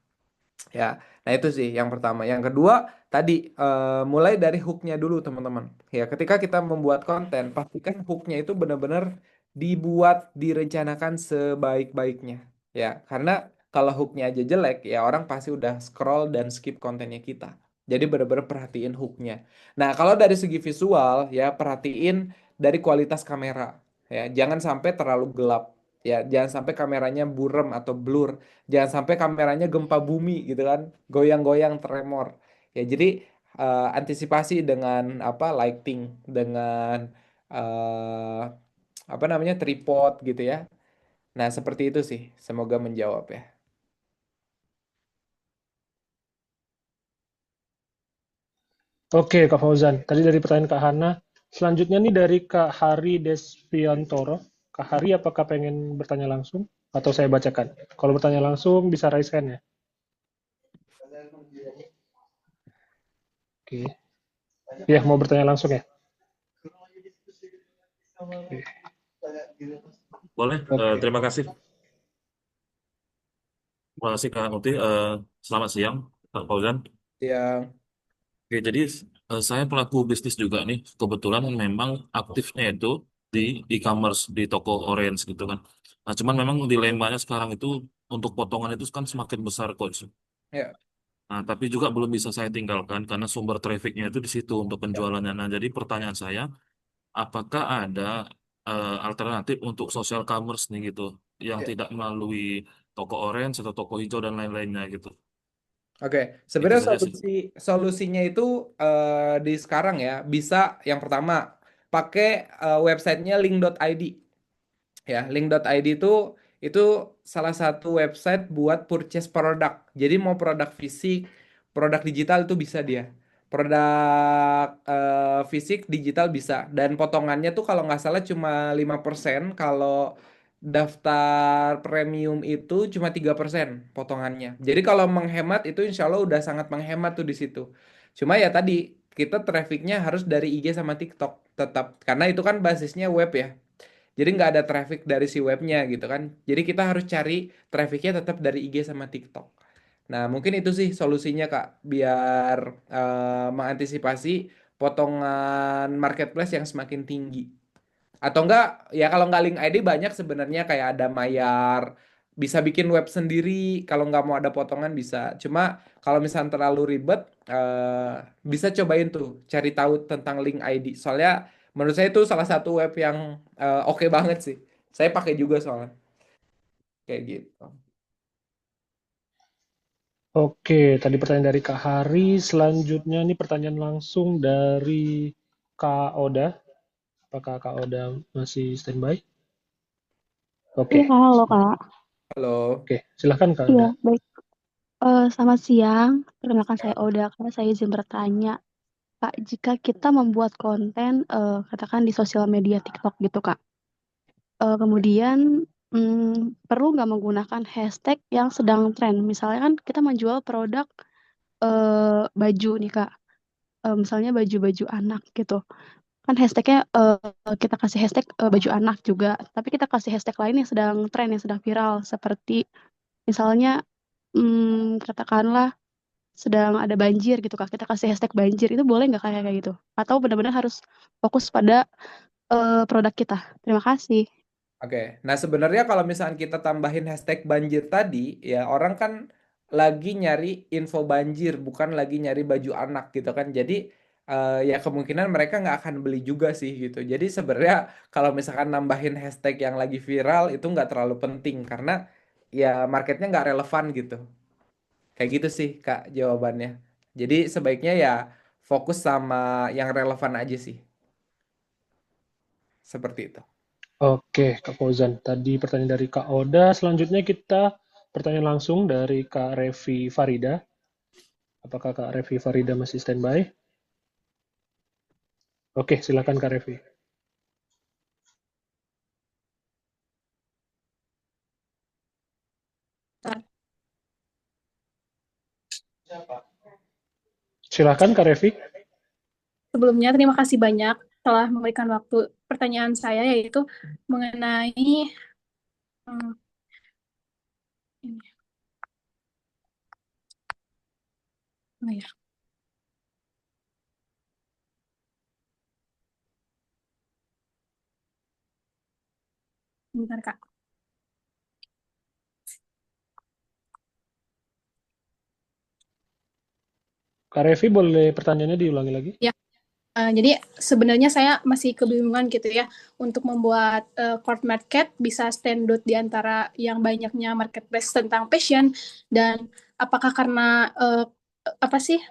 ya. Nah itu sih yang pertama. Yang kedua tadi mulai dari hooknya dulu teman-teman. Ya ketika kita membuat konten, pastikan hooknya itu benar-benar dibuat, direncanakan sebaik-baiknya ya. Karena kalau hooknya aja jelek ya orang pasti udah scroll dan skip kontennya kita. Jadi benar-benar perhatiin hooknya. Nah kalau dari segi visual ya perhatiin dari kualitas kamera ya. Jangan sampai terlalu gelap ya. Jangan sampai kameranya buram atau blur. Jangan sampai kameranya gempa bumi gitu kan, goyang-goyang tremor. Ya jadi antisipasi dengan apa lighting, dengan eh, apa namanya tripod gitu ya. Nah seperti itu sih. Semoga menjawab ya. Oke, Kak Fauzan. Tadi dari pertanyaan Kak Hana. Selanjutnya nih dari Kak Hari Desviantoro. Kak Hari, apakah pengen bertanya langsung? Atau saya bacakan? Kalau bertanya langsung, bisa raise hand ya. Oke. Ya, mau bertanya langsung ya. Oke. Boleh, Oke. terima kasih. Terima kasih Kak Muti. Selamat siang, Pak Fauzan. Yang Oke, jadi saya pelaku bisnis juga nih. Kebetulan memang aktifnya itu di e-commerce, di toko orange gitu kan. Nah, cuman memang dilemanya sekarang itu untuk potongan itu kan semakin besar coach. ya. Nah, tapi juga belum bisa saya tinggalkan karena sumber trafficnya itu di situ untuk penjualannya. Nah, jadi pertanyaan saya, apakah ada alternatif untuk social commerce nih gitu, yang Ya. tidak melalui toko orange atau toko hijau dan lain-lainnya gitu. Oke, Itu sebenarnya saja sih. solusinya itu di sekarang ya bisa yang pertama pakai websitenya link.id. Ya, link.id itu salah satu website buat purchase produk. Jadi mau produk fisik, produk digital itu bisa dia. Produk fisik, digital bisa. Dan potongannya tuh kalau nggak salah cuma 5%. Kalau daftar premium itu cuma 3% potongannya. Jadi kalau menghemat itu insya Allah udah sangat menghemat tuh di situ. Cuma ya tadi kita trafficnya harus dari IG sama TikTok tetap. Karena itu kan basisnya web ya. Jadi nggak ada traffic dari si webnya gitu kan. Jadi kita harus cari trafficnya tetap dari IG sama TikTok. Nah mungkin itu sih solusinya Kak. Biar mengantisipasi potongan marketplace yang semakin tinggi. Atau enggak, ya kalau nggak link ID banyak sebenarnya kayak ada Mayar. Bisa bikin web sendiri. Kalau nggak mau ada potongan bisa. Cuma kalau misalnya terlalu ribet, bisa cobain tuh cari tahu tentang link ID. Soalnya menurut saya itu salah satu web yang oke banget sih. Saya pakai juga soalnya kayak gitu. Oke, tadi pertanyaan dari Kak Hari. Selanjutnya ini pertanyaan langsung dari Kak Oda. Apakah Kak Oda masih standby? Iya, Oke, halo Kak. Halo. oke, silahkan Kak Iya, Oda. baik. Selamat siang. Perkenalkan saya Oda. Karena saya izin bertanya, Kak, jika kita membuat konten, katakan di sosial media TikTok gitu, Kak. Kemudian perlu nggak menggunakan hashtag yang sedang tren. Misalnya kan kita menjual produk baju nih Kak. Misalnya baju-baju anak gitu. Kan hashtagnya kita kasih hashtag baju anak juga. Tapi kita kasih hashtag lain yang sedang tren, yang sedang viral. Seperti misalnya katakanlah sedang ada banjir gitu Kak. Kita kasih hashtag banjir. Itu boleh nggak kayak kayak gitu? Atau benar-benar harus fokus pada produk kita? Terima kasih. Oke, nah sebenarnya kalau misalkan kita tambahin hashtag banjir tadi, ya orang kan lagi nyari info banjir, bukan lagi nyari baju anak gitu kan. Jadi ya kemungkinan mereka nggak akan beli juga sih gitu. Jadi sebenarnya kalau misalkan nambahin hashtag yang lagi viral itu nggak terlalu penting karena ya marketnya nggak relevan gitu. Kayak gitu sih Kak jawabannya. Jadi sebaiknya ya fokus sama yang relevan aja sih. Seperti itu. Oke, Kak Fauzan. Tadi pertanyaan dari Kak Oda. Selanjutnya kita pertanyaan langsung dari Kak Revi Farida. Apakah Kak Revi Farida masih standby? Oke, silakan Kak Revi. Silakan Kak Revi. Sebelumnya, terima kasih banyak telah memberikan waktu. Pertanyaan saya yaitu mengenai hmm, ini. Oh ya, bentar Kak. Kak Revi boleh pertanyaannya diulangi lagi? Ya, jadi sebenarnya saya masih kebingungan gitu ya untuk membuat core market bisa stand out di antara yang banyaknya marketplace tentang fashion, dan apakah karena apa sih,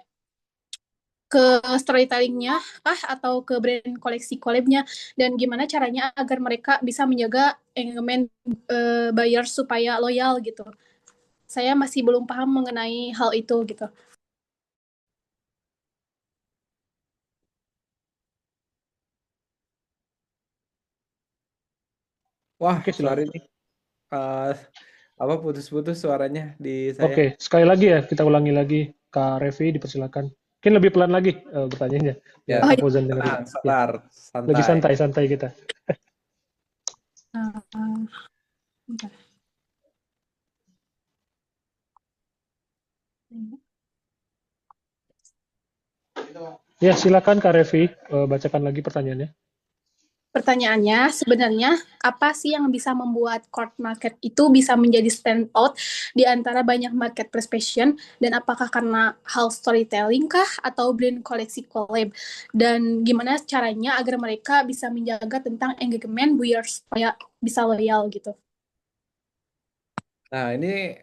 ke storytellingnya kah atau ke brand koleksi collabnya, dan gimana caranya agar mereka bisa menjaga engagement buyer supaya loyal gitu. Saya masih belum paham mengenai hal itu gitu. Wah, Oke, sorry silakan. nih. Eh, apa putus-putus suaranya di saya. Oke, sekali lagi ya, kita ulangi lagi. Kak Revi, dipersilakan. Mungkin lebih pelan lagi pertanyaannya, Ya, biar Oh Kak iya. Fauzan dengerin. tenang, Ya, sabar, lebih santai. santai-santai kita. Bentar. Ya, silakan Kak Revi, bacakan lagi pertanyaannya. Pertanyaannya sebenarnya apa sih yang bisa membuat core market itu bisa menjadi stand out di antara banyak marketplace fashion, dan apakah karena hal storytelling kah atau brand koleksi collab, dan gimana caranya agar mereka bisa menjaga tentang engagement buyer supaya bisa loyal gitu. Nah, ini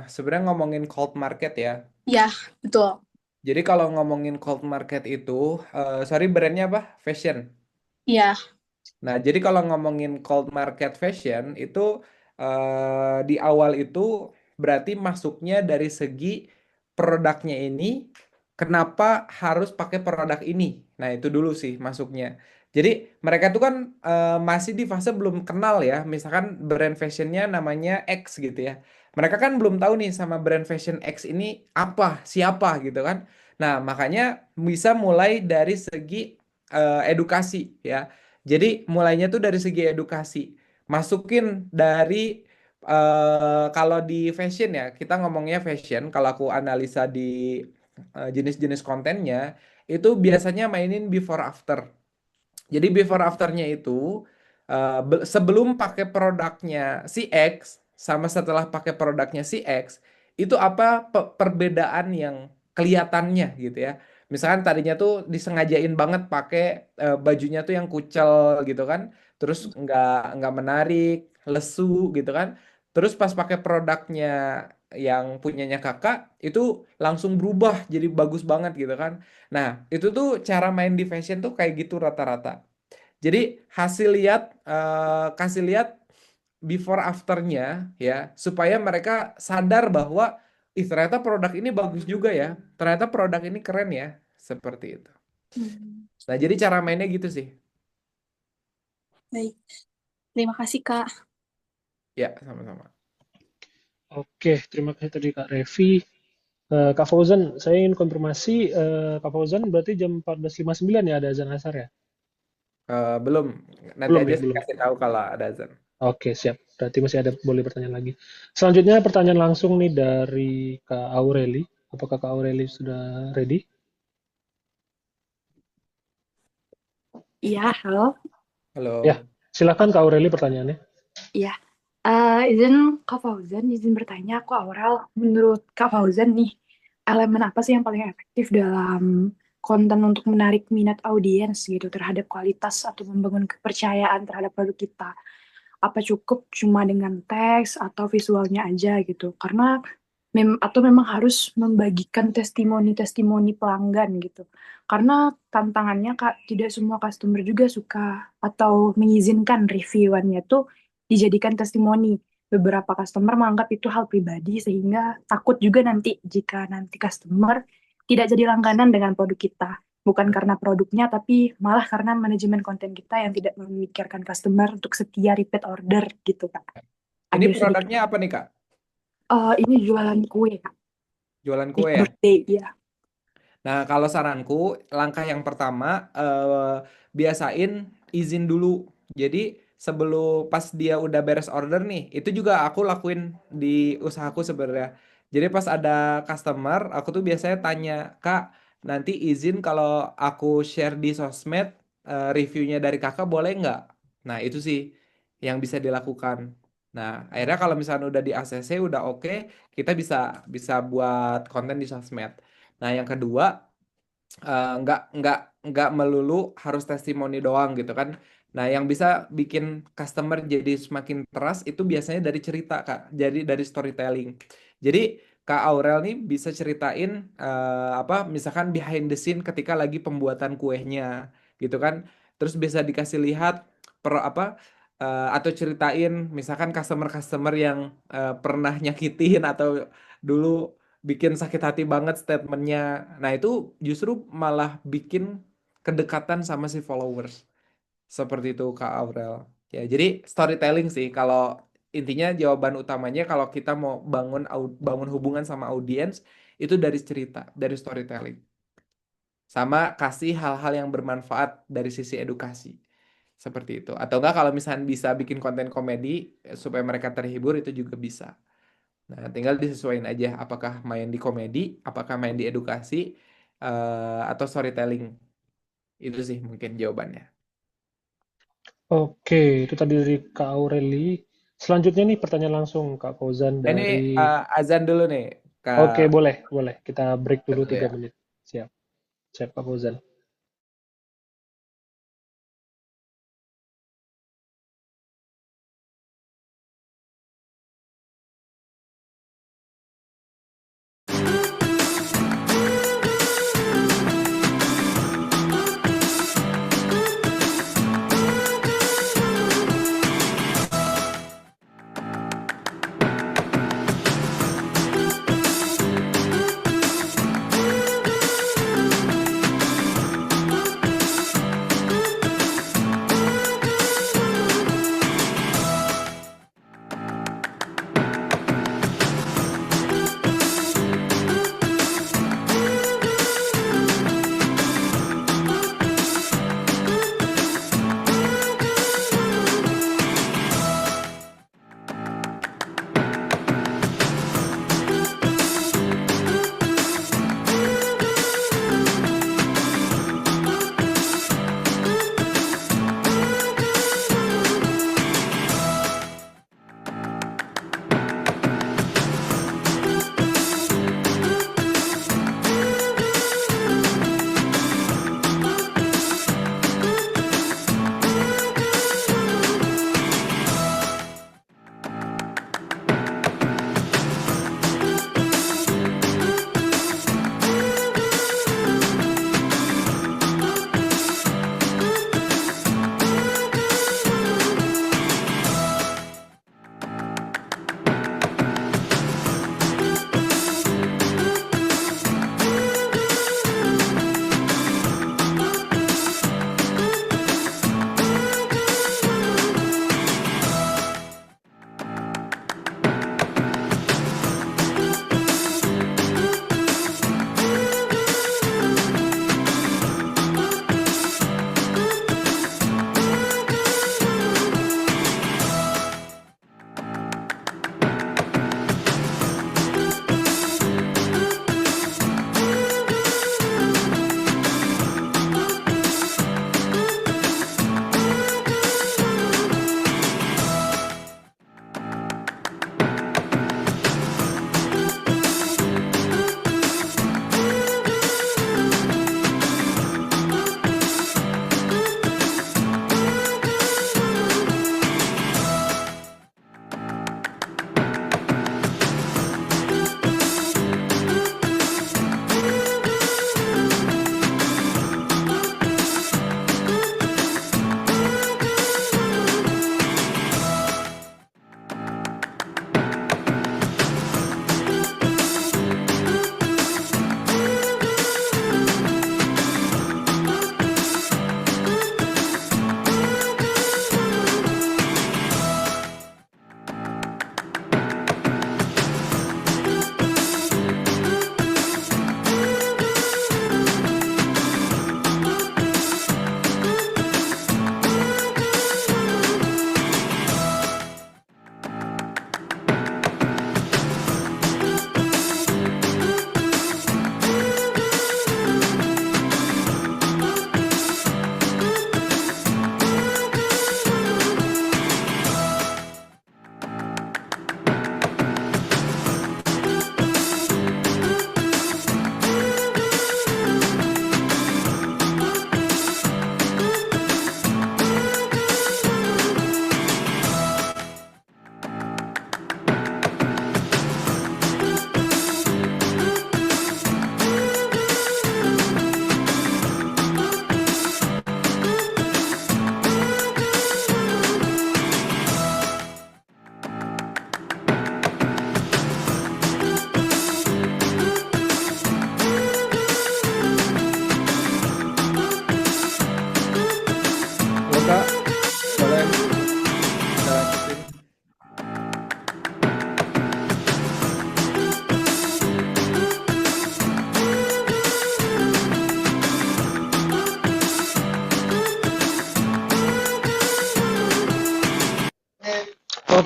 sebenarnya ngomongin cold market ya. Ya, betul. Jadi kalau ngomongin cold market itu, sorry brandnya apa? Fashion. Ya. Nah, jadi kalau ngomongin cold market fashion itu di awal itu berarti masuknya dari segi produknya ini, kenapa harus pakai produk ini? Nah, itu dulu sih masuknya. Jadi mereka tuh kan masih di fase belum kenal ya. Misalkan brand fashionnya namanya X gitu ya. Mereka kan belum tahu nih sama brand fashion X ini apa, siapa gitu kan. Nah, makanya bisa mulai dari segi edukasi ya. Jadi mulainya tuh dari segi edukasi. Masukin dari kalau di fashion ya, kita ngomongnya fashion, kalau aku analisa di jenis-jenis kontennya, itu biasanya mainin before after. Jadi before afternya itu sebelum pakai produknya si X sama setelah pakai produknya si X, itu apa perbedaan yang kelihatannya gitu ya. Misalkan tadinya tuh disengajain banget pakai bajunya tuh yang kucel gitu kan, terus nggak menarik, lesu gitu kan. Terus pas pakai produknya yang punyanya kakak itu langsung berubah jadi bagus banget gitu kan. Nah, itu tuh cara main di fashion tuh kayak gitu rata-rata. Jadi kasih lihat before afternya ya supaya mereka sadar bahwa ih ternyata produk ini bagus juga ya. Ternyata produk ini keren ya. Seperti itu. Nah, jadi cara mainnya gitu sih. Baik. Terima kasih, Kak. Ya, sama-sama. Oke, terima kasih tadi Kak Revi. Kak Fauzan, saya ingin konfirmasi, Kak Fauzan berarti jam 14.59 ya ada azan asar ya? Belum, nanti Belum aja ya, saya belum. kasih tahu kalau ada azan. Oke, siap. Berarti masih ada boleh pertanyaan lagi. Selanjutnya pertanyaan langsung nih dari Kak Aureli. Apakah Kak Aureli sudah ready? Iya, halo. Halo. Ya, silakan Kak Aureli pertanyaannya. Iya. Izin Kak Fauzan, izin bertanya, aku Aurel. Menurut Kak Fauzan nih, elemen apa sih yang paling efektif dalam konten untuk menarik minat audiens gitu terhadap kualitas atau membangun kepercayaan terhadap produk kita? Apa cukup cuma dengan teks atau visualnya aja gitu? Karena atau memang harus membagikan testimoni-testimoni pelanggan gitu. Karena tantangannya Kak, tidak semua customer juga suka atau mengizinkan reviewannya tuh dijadikan testimoni. Beberapa customer menganggap itu hal pribadi sehingga takut juga nanti jika nanti customer tidak jadi langganan dengan produk kita. Bukan karena produknya, tapi malah karena manajemen konten kita yang tidak memikirkan customer untuk setia repeat order gitu Kak. Ini Ada sedikit. produknya apa nih, Kak? Ini jualan kue Kak. Jualan Di kue ya? birthday ya. Nah, kalau saranku, langkah yang pertama, biasain izin dulu. Jadi, sebelum pas dia udah beres order nih, itu juga aku lakuin di usahaku sebenarnya. Jadi, pas ada customer, aku tuh biasanya tanya, Kak, nanti izin kalau aku share di sosmed, reviewnya dari kakak boleh nggak? Nah, itu sih yang bisa dilakukan. Nah, akhirnya kalau misalnya udah di ACC, udah oke, kita bisa buat konten di sosmed. Nah, yang kedua, nggak melulu harus testimoni doang gitu kan. Nah, yang bisa bikin customer jadi semakin trust itu biasanya dari cerita, Kak. Jadi dari storytelling. Jadi Kak Aurel nih bisa ceritain misalkan behind the scene ketika lagi pembuatan kuehnya gitu kan. Terus bisa dikasih lihat atau ceritain misalkan customer-customer yang pernah nyakitin atau dulu bikin sakit hati banget statementnya. Nah, itu justru malah bikin kedekatan sama si followers. Seperti itu, Kak Aurel. Ya, jadi storytelling sih. Kalau intinya jawaban utamanya kalau kita mau bangun hubungan sama audiens, itu dari cerita, dari storytelling. Sama kasih hal-hal yang bermanfaat dari sisi edukasi. Seperti itu. Atau enggak kalau misalnya bisa bikin konten komedi supaya mereka terhibur, itu juga bisa. Nah, tinggal disesuaikan aja apakah main di komedi, apakah main di edukasi, atau storytelling. Itu sih mungkin jawabannya. Oke, itu tadi dari Kak Aureli. Selanjutnya nih pertanyaan langsung Kak Fauzan Ini dari... azan dulu nih, Oke, Kak. boleh, boleh. Kita break dulu Dulu 3 ya. menit. Siap, siap Kak Fauzan.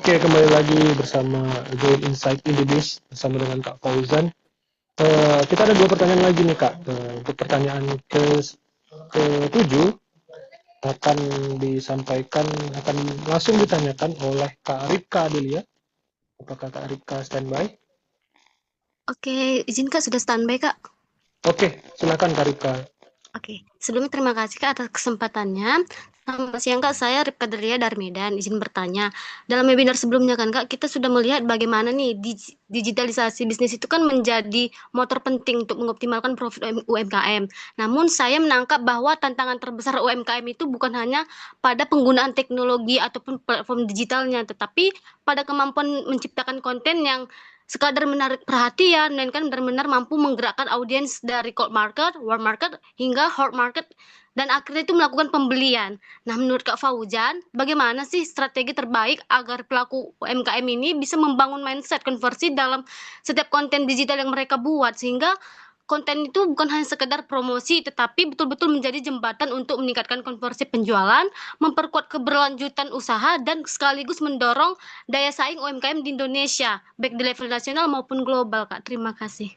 Oke, kembali lagi bersama Join Insight Indonesia bersama dengan Kak Fauzan. Kita ada 2 pertanyaan lagi nih Kak. Untuk pertanyaan ke-7 akan disampaikan, akan langsung ditanyakan oleh Kak Rika Adelia. Apakah Kak Rika standby? Oke, izin Kak sudah standby Kak. Oke, silakan Kak Rika. Oke, sebelumnya terima kasih Kak atas kesempatannya. Selamat siang Kak, saya Ripka Delia dari Medan. Izin bertanya, dalam webinar sebelumnya kan Kak, kita sudah melihat bagaimana nih digitalisasi bisnis itu kan menjadi motor penting untuk mengoptimalkan profit UMKM. Namun saya menangkap bahwa tantangan terbesar UMKM itu bukan hanya pada penggunaan teknologi ataupun platform digitalnya, tetapi pada kemampuan menciptakan konten yang sekadar menarik perhatian dan kan benar-benar mampu menggerakkan audiens dari cold market, warm market, hingga hot market dan akhirnya itu melakukan pembelian. Nah, menurut Kak Fauzan, bagaimana sih strategi terbaik agar pelaku UMKM ini bisa membangun mindset konversi dalam setiap konten digital yang mereka buat sehingga konten itu bukan hanya sekedar promosi tetapi betul-betul menjadi jembatan untuk meningkatkan konversi penjualan, memperkuat keberlanjutan usaha dan sekaligus mendorong daya saing UMKM di Indonesia, baik di level nasional maupun global, Kak. Terima kasih.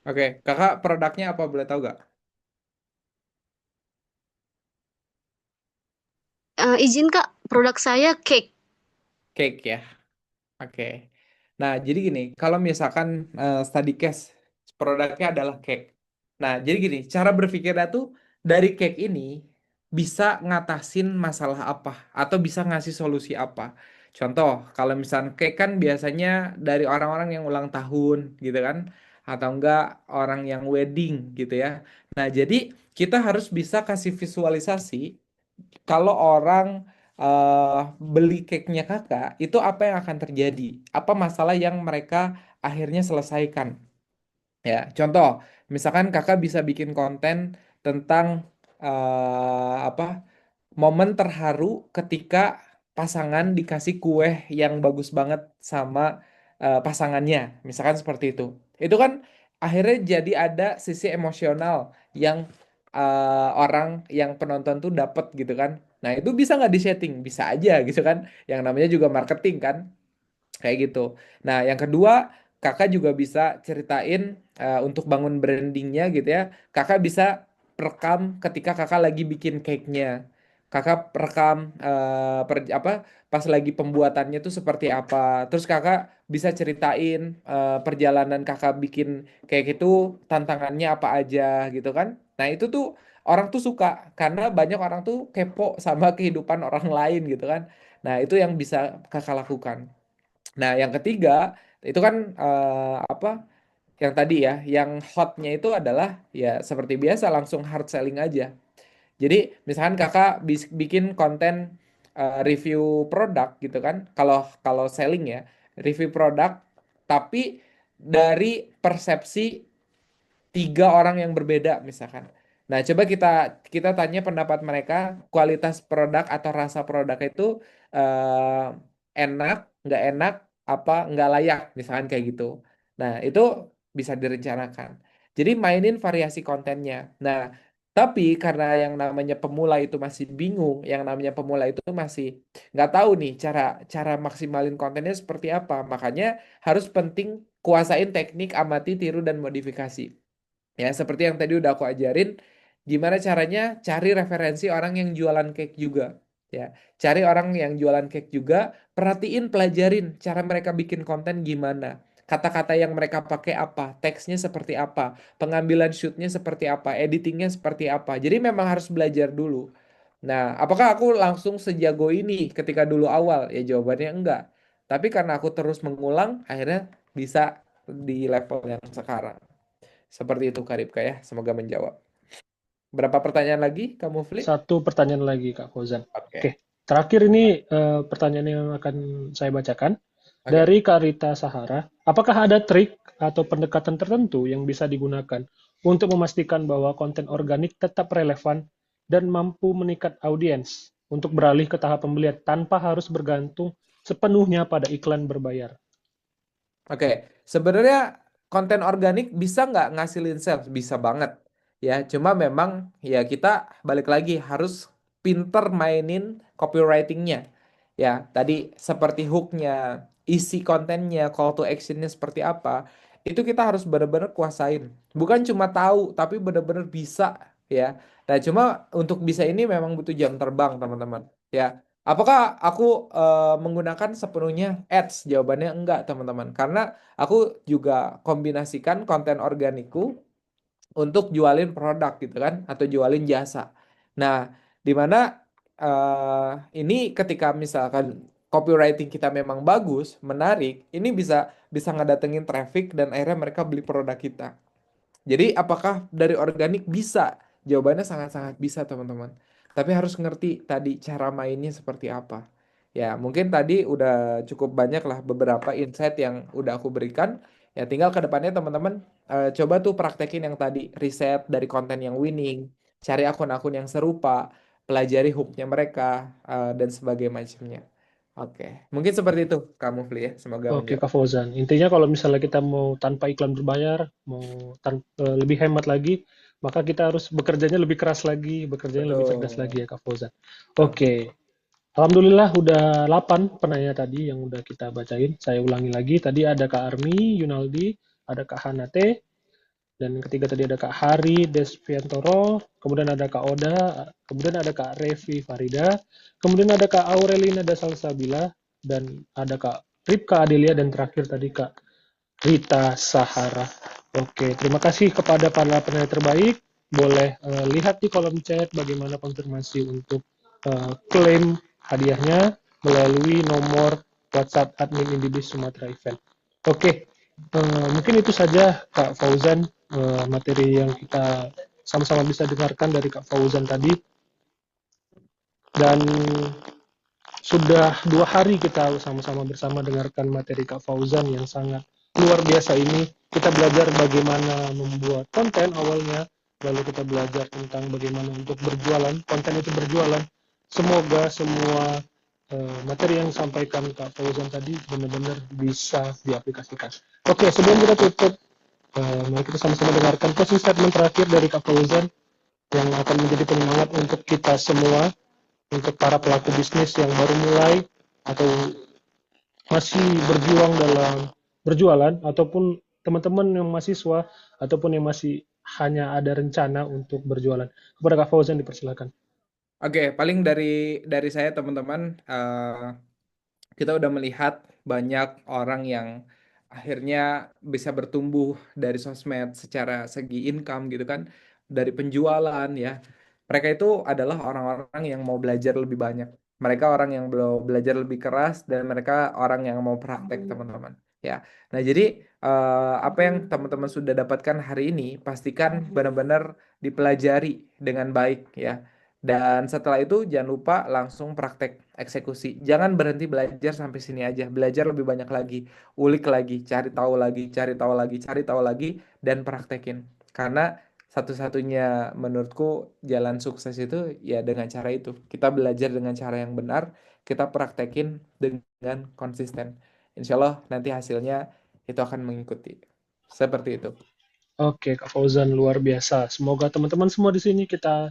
Oke, kakak produknya apa boleh tahu gak? Izin Kak, produk saya cake. Cake ya. Oke. Nah, jadi gini, kalau misalkan study case produknya adalah cake. Nah, jadi gini, cara berpikirnya tuh dari cake ini bisa ngatasin masalah apa atau bisa ngasih solusi apa. Contoh, kalau misalkan cake kan biasanya dari orang-orang yang ulang tahun gitu kan, atau enggak orang yang wedding gitu ya. Nah, jadi kita harus bisa kasih visualisasi kalau orang beli cake-nya kakak, itu apa yang akan terjadi? Apa masalah yang mereka akhirnya selesaikan? Ya, contoh, misalkan kakak bisa bikin konten tentang apa momen terharu ketika pasangan dikasih kue yang bagus banget sama pasangannya, misalkan seperti itu. Itu kan akhirnya jadi ada sisi emosional yang orang yang penonton tuh dapet gitu kan. Nah, itu bisa nggak disetting? Bisa aja gitu kan. Yang namanya juga marketing kan. Kayak gitu. Nah, yang kedua, kakak juga bisa ceritain untuk bangun brandingnya gitu ya. Kakak bisa rekam ketika kakak lagi bikin cake-nya. Kakak rekam apa pas lagi pembuatannya tuh seperti apa. Terus kakak bisa ceritain perjalanan kakak bikin cake itu tantangannya apa aja gitu kan. Nah, itu tuh orang tuh suka karena banyak orang tuh kepo sama kehidupan orang lain gitu kan. Nah, itu yang bisa kakak lakukan. Nah, yang ketiga itu kan apa? Yang tadi ya, yang hotnya itu adalah ya seperti biasa langsung hard selling aja. Jadi misalkan kakak bikin konten review produk gitu kan, kalau kalau selling ya, review produk, tapi dari persepsi 3 orang yang berbeda misalkan. Nah, coba kita kita tanya pendapat mereka, kualitas produk atau rasa produk itu enak, nggak enak, apa nggak layak, misalkan kayak gitu. Nah, itu bisa direncanakan. Jadi mainin variasi kontennya. Nah, tapi karena yang namanya pemula itu masih bingung, yang namanya pemula itu masih nggak tahu nih cara cara maksimalin kontennya seperti apa. Makanya harus penting kuasain teknik amati, tiru, dan modifikasi. Ya, seperti yang tadi udah aku ajarin, gimana caranya cari referensi orang yang jualan cake juga. Ya, cari orang yang jualan cake juga, perhatiin, pelajarin cara mereka bikin konten gimana. Kata-kata yang mereka pakai apa, teksnya seperti apa, pengambilan shootnya seperti apa, editingnya seperti apa. Jadi memang harus belajar dulu. Nah, apakah aku langsung sejago ini ketika dulu awal? Ya jawabannya enggak. Tapi karena aku terus mengulang, akhirnya bisa di level yang sekarang. Seperti itu Karibka ya, semoga menjawab. Berapa pertanyaan lagi kamu, Fli? 1 pertanyaan lagi Kak Fauzan. Oke. Oke, terakhir ini pertanyaan yang akan saya bacakan Oke. dari Kak Rita Sahara. Apakah ada trik atau pendekatan tertentu yang bisa digunakan untuk memastikan bahwa konten organik tetap relevan dan mampu meningkat audiens untuk beralih ke tahap pembelian tanpa harus bergantung sepenuhnya pada iklan berbayar? Oke, sebenarnya konten organik bisa nggak ngasilin sales? Bisa banget. Ya, cuma memang ya kita balik lagi harus pinter mainin copywritingnya. Ya, tadi seperti hooknya, isi kontennya, call to actionnya seperti apa, itu kita harus benar-benar kuasain. Bukan cuma tahu, tapi benar-benar bisa ya. Nah, cuma untuk bisa ini memang butuh jam terbang, teman-teman. Ya, apakah aku menggunakan sepenuhnya ads? Jawabannya enggak, teman-teman. Karena aku juga kombinasikan konten organiku untuk jualin produk gitu kan, atau jualin jasa. Nah, di mana ini ketika misalkan copywriting kita memang bagus, menarik, ini bisa bisa ngedatengin traffic dan akhirnya mereka beli produk kita. Jadi apakah dari organik bisa? Jawabannya sangat-sangat bisa, teman-teman. Tapi harus ngerti tadi cara mainnya seperti apa. Ya, mungkin tadi udah cukup banyak lah beberapa insight yang udah aku berikan. Ya, tinggal ke depannya teman-teman coba tuh praktekin yang tadi, riset dari konten yang winning, cari akun-akun yang serupa, pelajari hooknya mereka, dan sebagainya macamnya. Oke, mungkin seperti itu kamu, Fli ya. Semoga Oke, menjawab. Kak Fauzan. Intinya kalau misalnya kita mau tanpa iklan berbayar, mau lebih hemat lagi, maka kita harus bekerjanya lebih keras lagi, bekerjanya lebih cerdas Betul. lagi ya, Kak Fauzan. Oke. Oke, Alhamdulillah udah 8 penanya tadi yang udah kita bacain. Saya ulangi lagi, tadi ada Kak Armi, Yunaldi, ada Kak Hanate, dan yang ketiga tadi ada Kak Hari Desviantoro, kemudian ada Kak Oda, kemudian ada Kak Revi Farida, kemudian ada Kak Aurelina Dasalsabila, dan ada Kak Ripka Adelia, dan terakhir tadi Kak Rita Sahara. Oke, terima kasih kepada para penanya terbaik. Boleh lihat di kolom chat bagaimana konfirmasi untuk klaim hadiahnya melalui nomor WhatsApp admin Indibis Sumatera Event. Oke, mungkin itu saja Kak Fauzan, materi yang kita sama-sama bisa dengarkan dari Kak Fauzan tadi. Dan sudah 2 hari kita sama-sama bersama dengarkan materi Kak Fauzan yang sangat luar biasa ini. Kita belajar bagaimana membuat konten awalnya, lalu kita belajar tentang bagaimana untuk berjualan, konten itu berjualan. Semoga semua materi yang disampaikan Kak Fauzan tadi benar-benar bisa diaplikasikan. Oke, sebelum kita tutup, mari kita sama-sama dengarkan closing statement terakhir dari Kak Fauzan yang akan menjadi penyemangat untuk kita semua, untuk para pelaku bisnis yang baru mulai atau masih berjuang dalam berjualan, ataupun teman-teman yang mahasiswa ataupun yang masih hanya ada rencana untuk berjualan. Kepada Kak Fauzan dipersilakan. Oke, paling dari saya teman-teman, kita udah melihat banyak orang yang akhirnya bisa bertumbuh dari sosmed secara segi income gitu kan, dari penjualan ya. Mereka itu adalah orang-orang yang mau belajar lebih banyak. Mereka orang yang belajar lebih keras dan mereka orang yang mau praktek, teman-teman. Ya. Nah, jadi apa yang teman-teman sudah dapatkan hari ini pastikan benar-benar dipelajari dengan baik ya. Dan setelah itu jangan lupa langsung praktek eksekusi. Jangan berhenti belajar sampai sini aja. Belajar lebih banyak lagi, ulik lagi, cari tahu lagi, cari tahu lagi, cari tahu lagi, dan praktekin. Karena satu-satunya menurutku jalan sukses itu ya dengan cara itu. Kita belajar dengan cara yang benar, kita praktekin dengan konsisten. Insya Allah nanti hasilnya itu akan mengikuti. Seperti itu. Oke, Kak Fauzan luar biasa. Semoga teman-teman semua di sini kita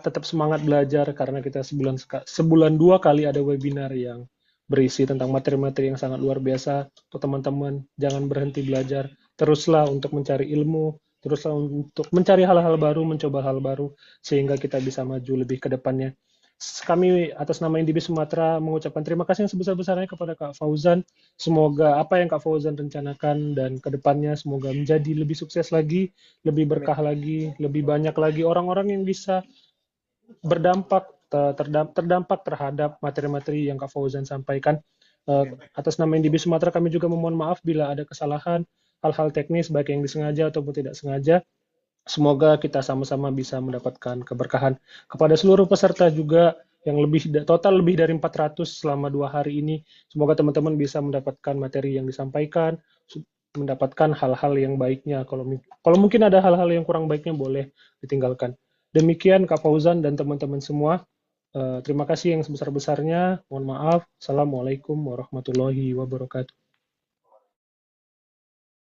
tetap semangat belajar karena kita sebulan 2 kali ada webinar yang berisi tentang materi-materi yang sangat luar biasa. Untuk teman-teman, jangan berhenti belajar. Teruslah untuk mencari ilmu, teruslah untuk mencari hal-hal baru, mencoba hal baru, sehingga kita bisa maju lebih ke depannya. Kami atas nama Indibis Sumatera mengucapkan terima kasih yang sebesar-besarnya kepada Kak Fauzan. Semoga apa yang Kak Fauzan rencanakan dan ke depannya semoga menjadi lebih sukses lagi, lebih berkah lagi, lebih banyak lagi orang-orang yang bisa terdampak terhadap materi-materi yang Kak Fauzan sampaikan. Atas nama Indibis Sumatera kami juga memohon maaf bila ada kesalahan, hal-hal teknis baik yang disengaja ataupun tidak sengaja. Semoga kita sama-sama bisa mendapatkan keberkahan. Kepada seluruh peserta juga yang total lebih dari 400 selama 2 hari ini, semoga teman-teman bisa mendapatkan materi yang disampaikan, mendapatkan hal-hal yang baiknya. Kalau mungkin ada hal-hal yang kurang baiknya boleh ditinggalkan. Demikian Kak Fauzan dan teman-teman semua. Terima kasih yang sebesar-besarnya. Mohon maaf. Assalamualaikum warahmatullahi wabarakatuh.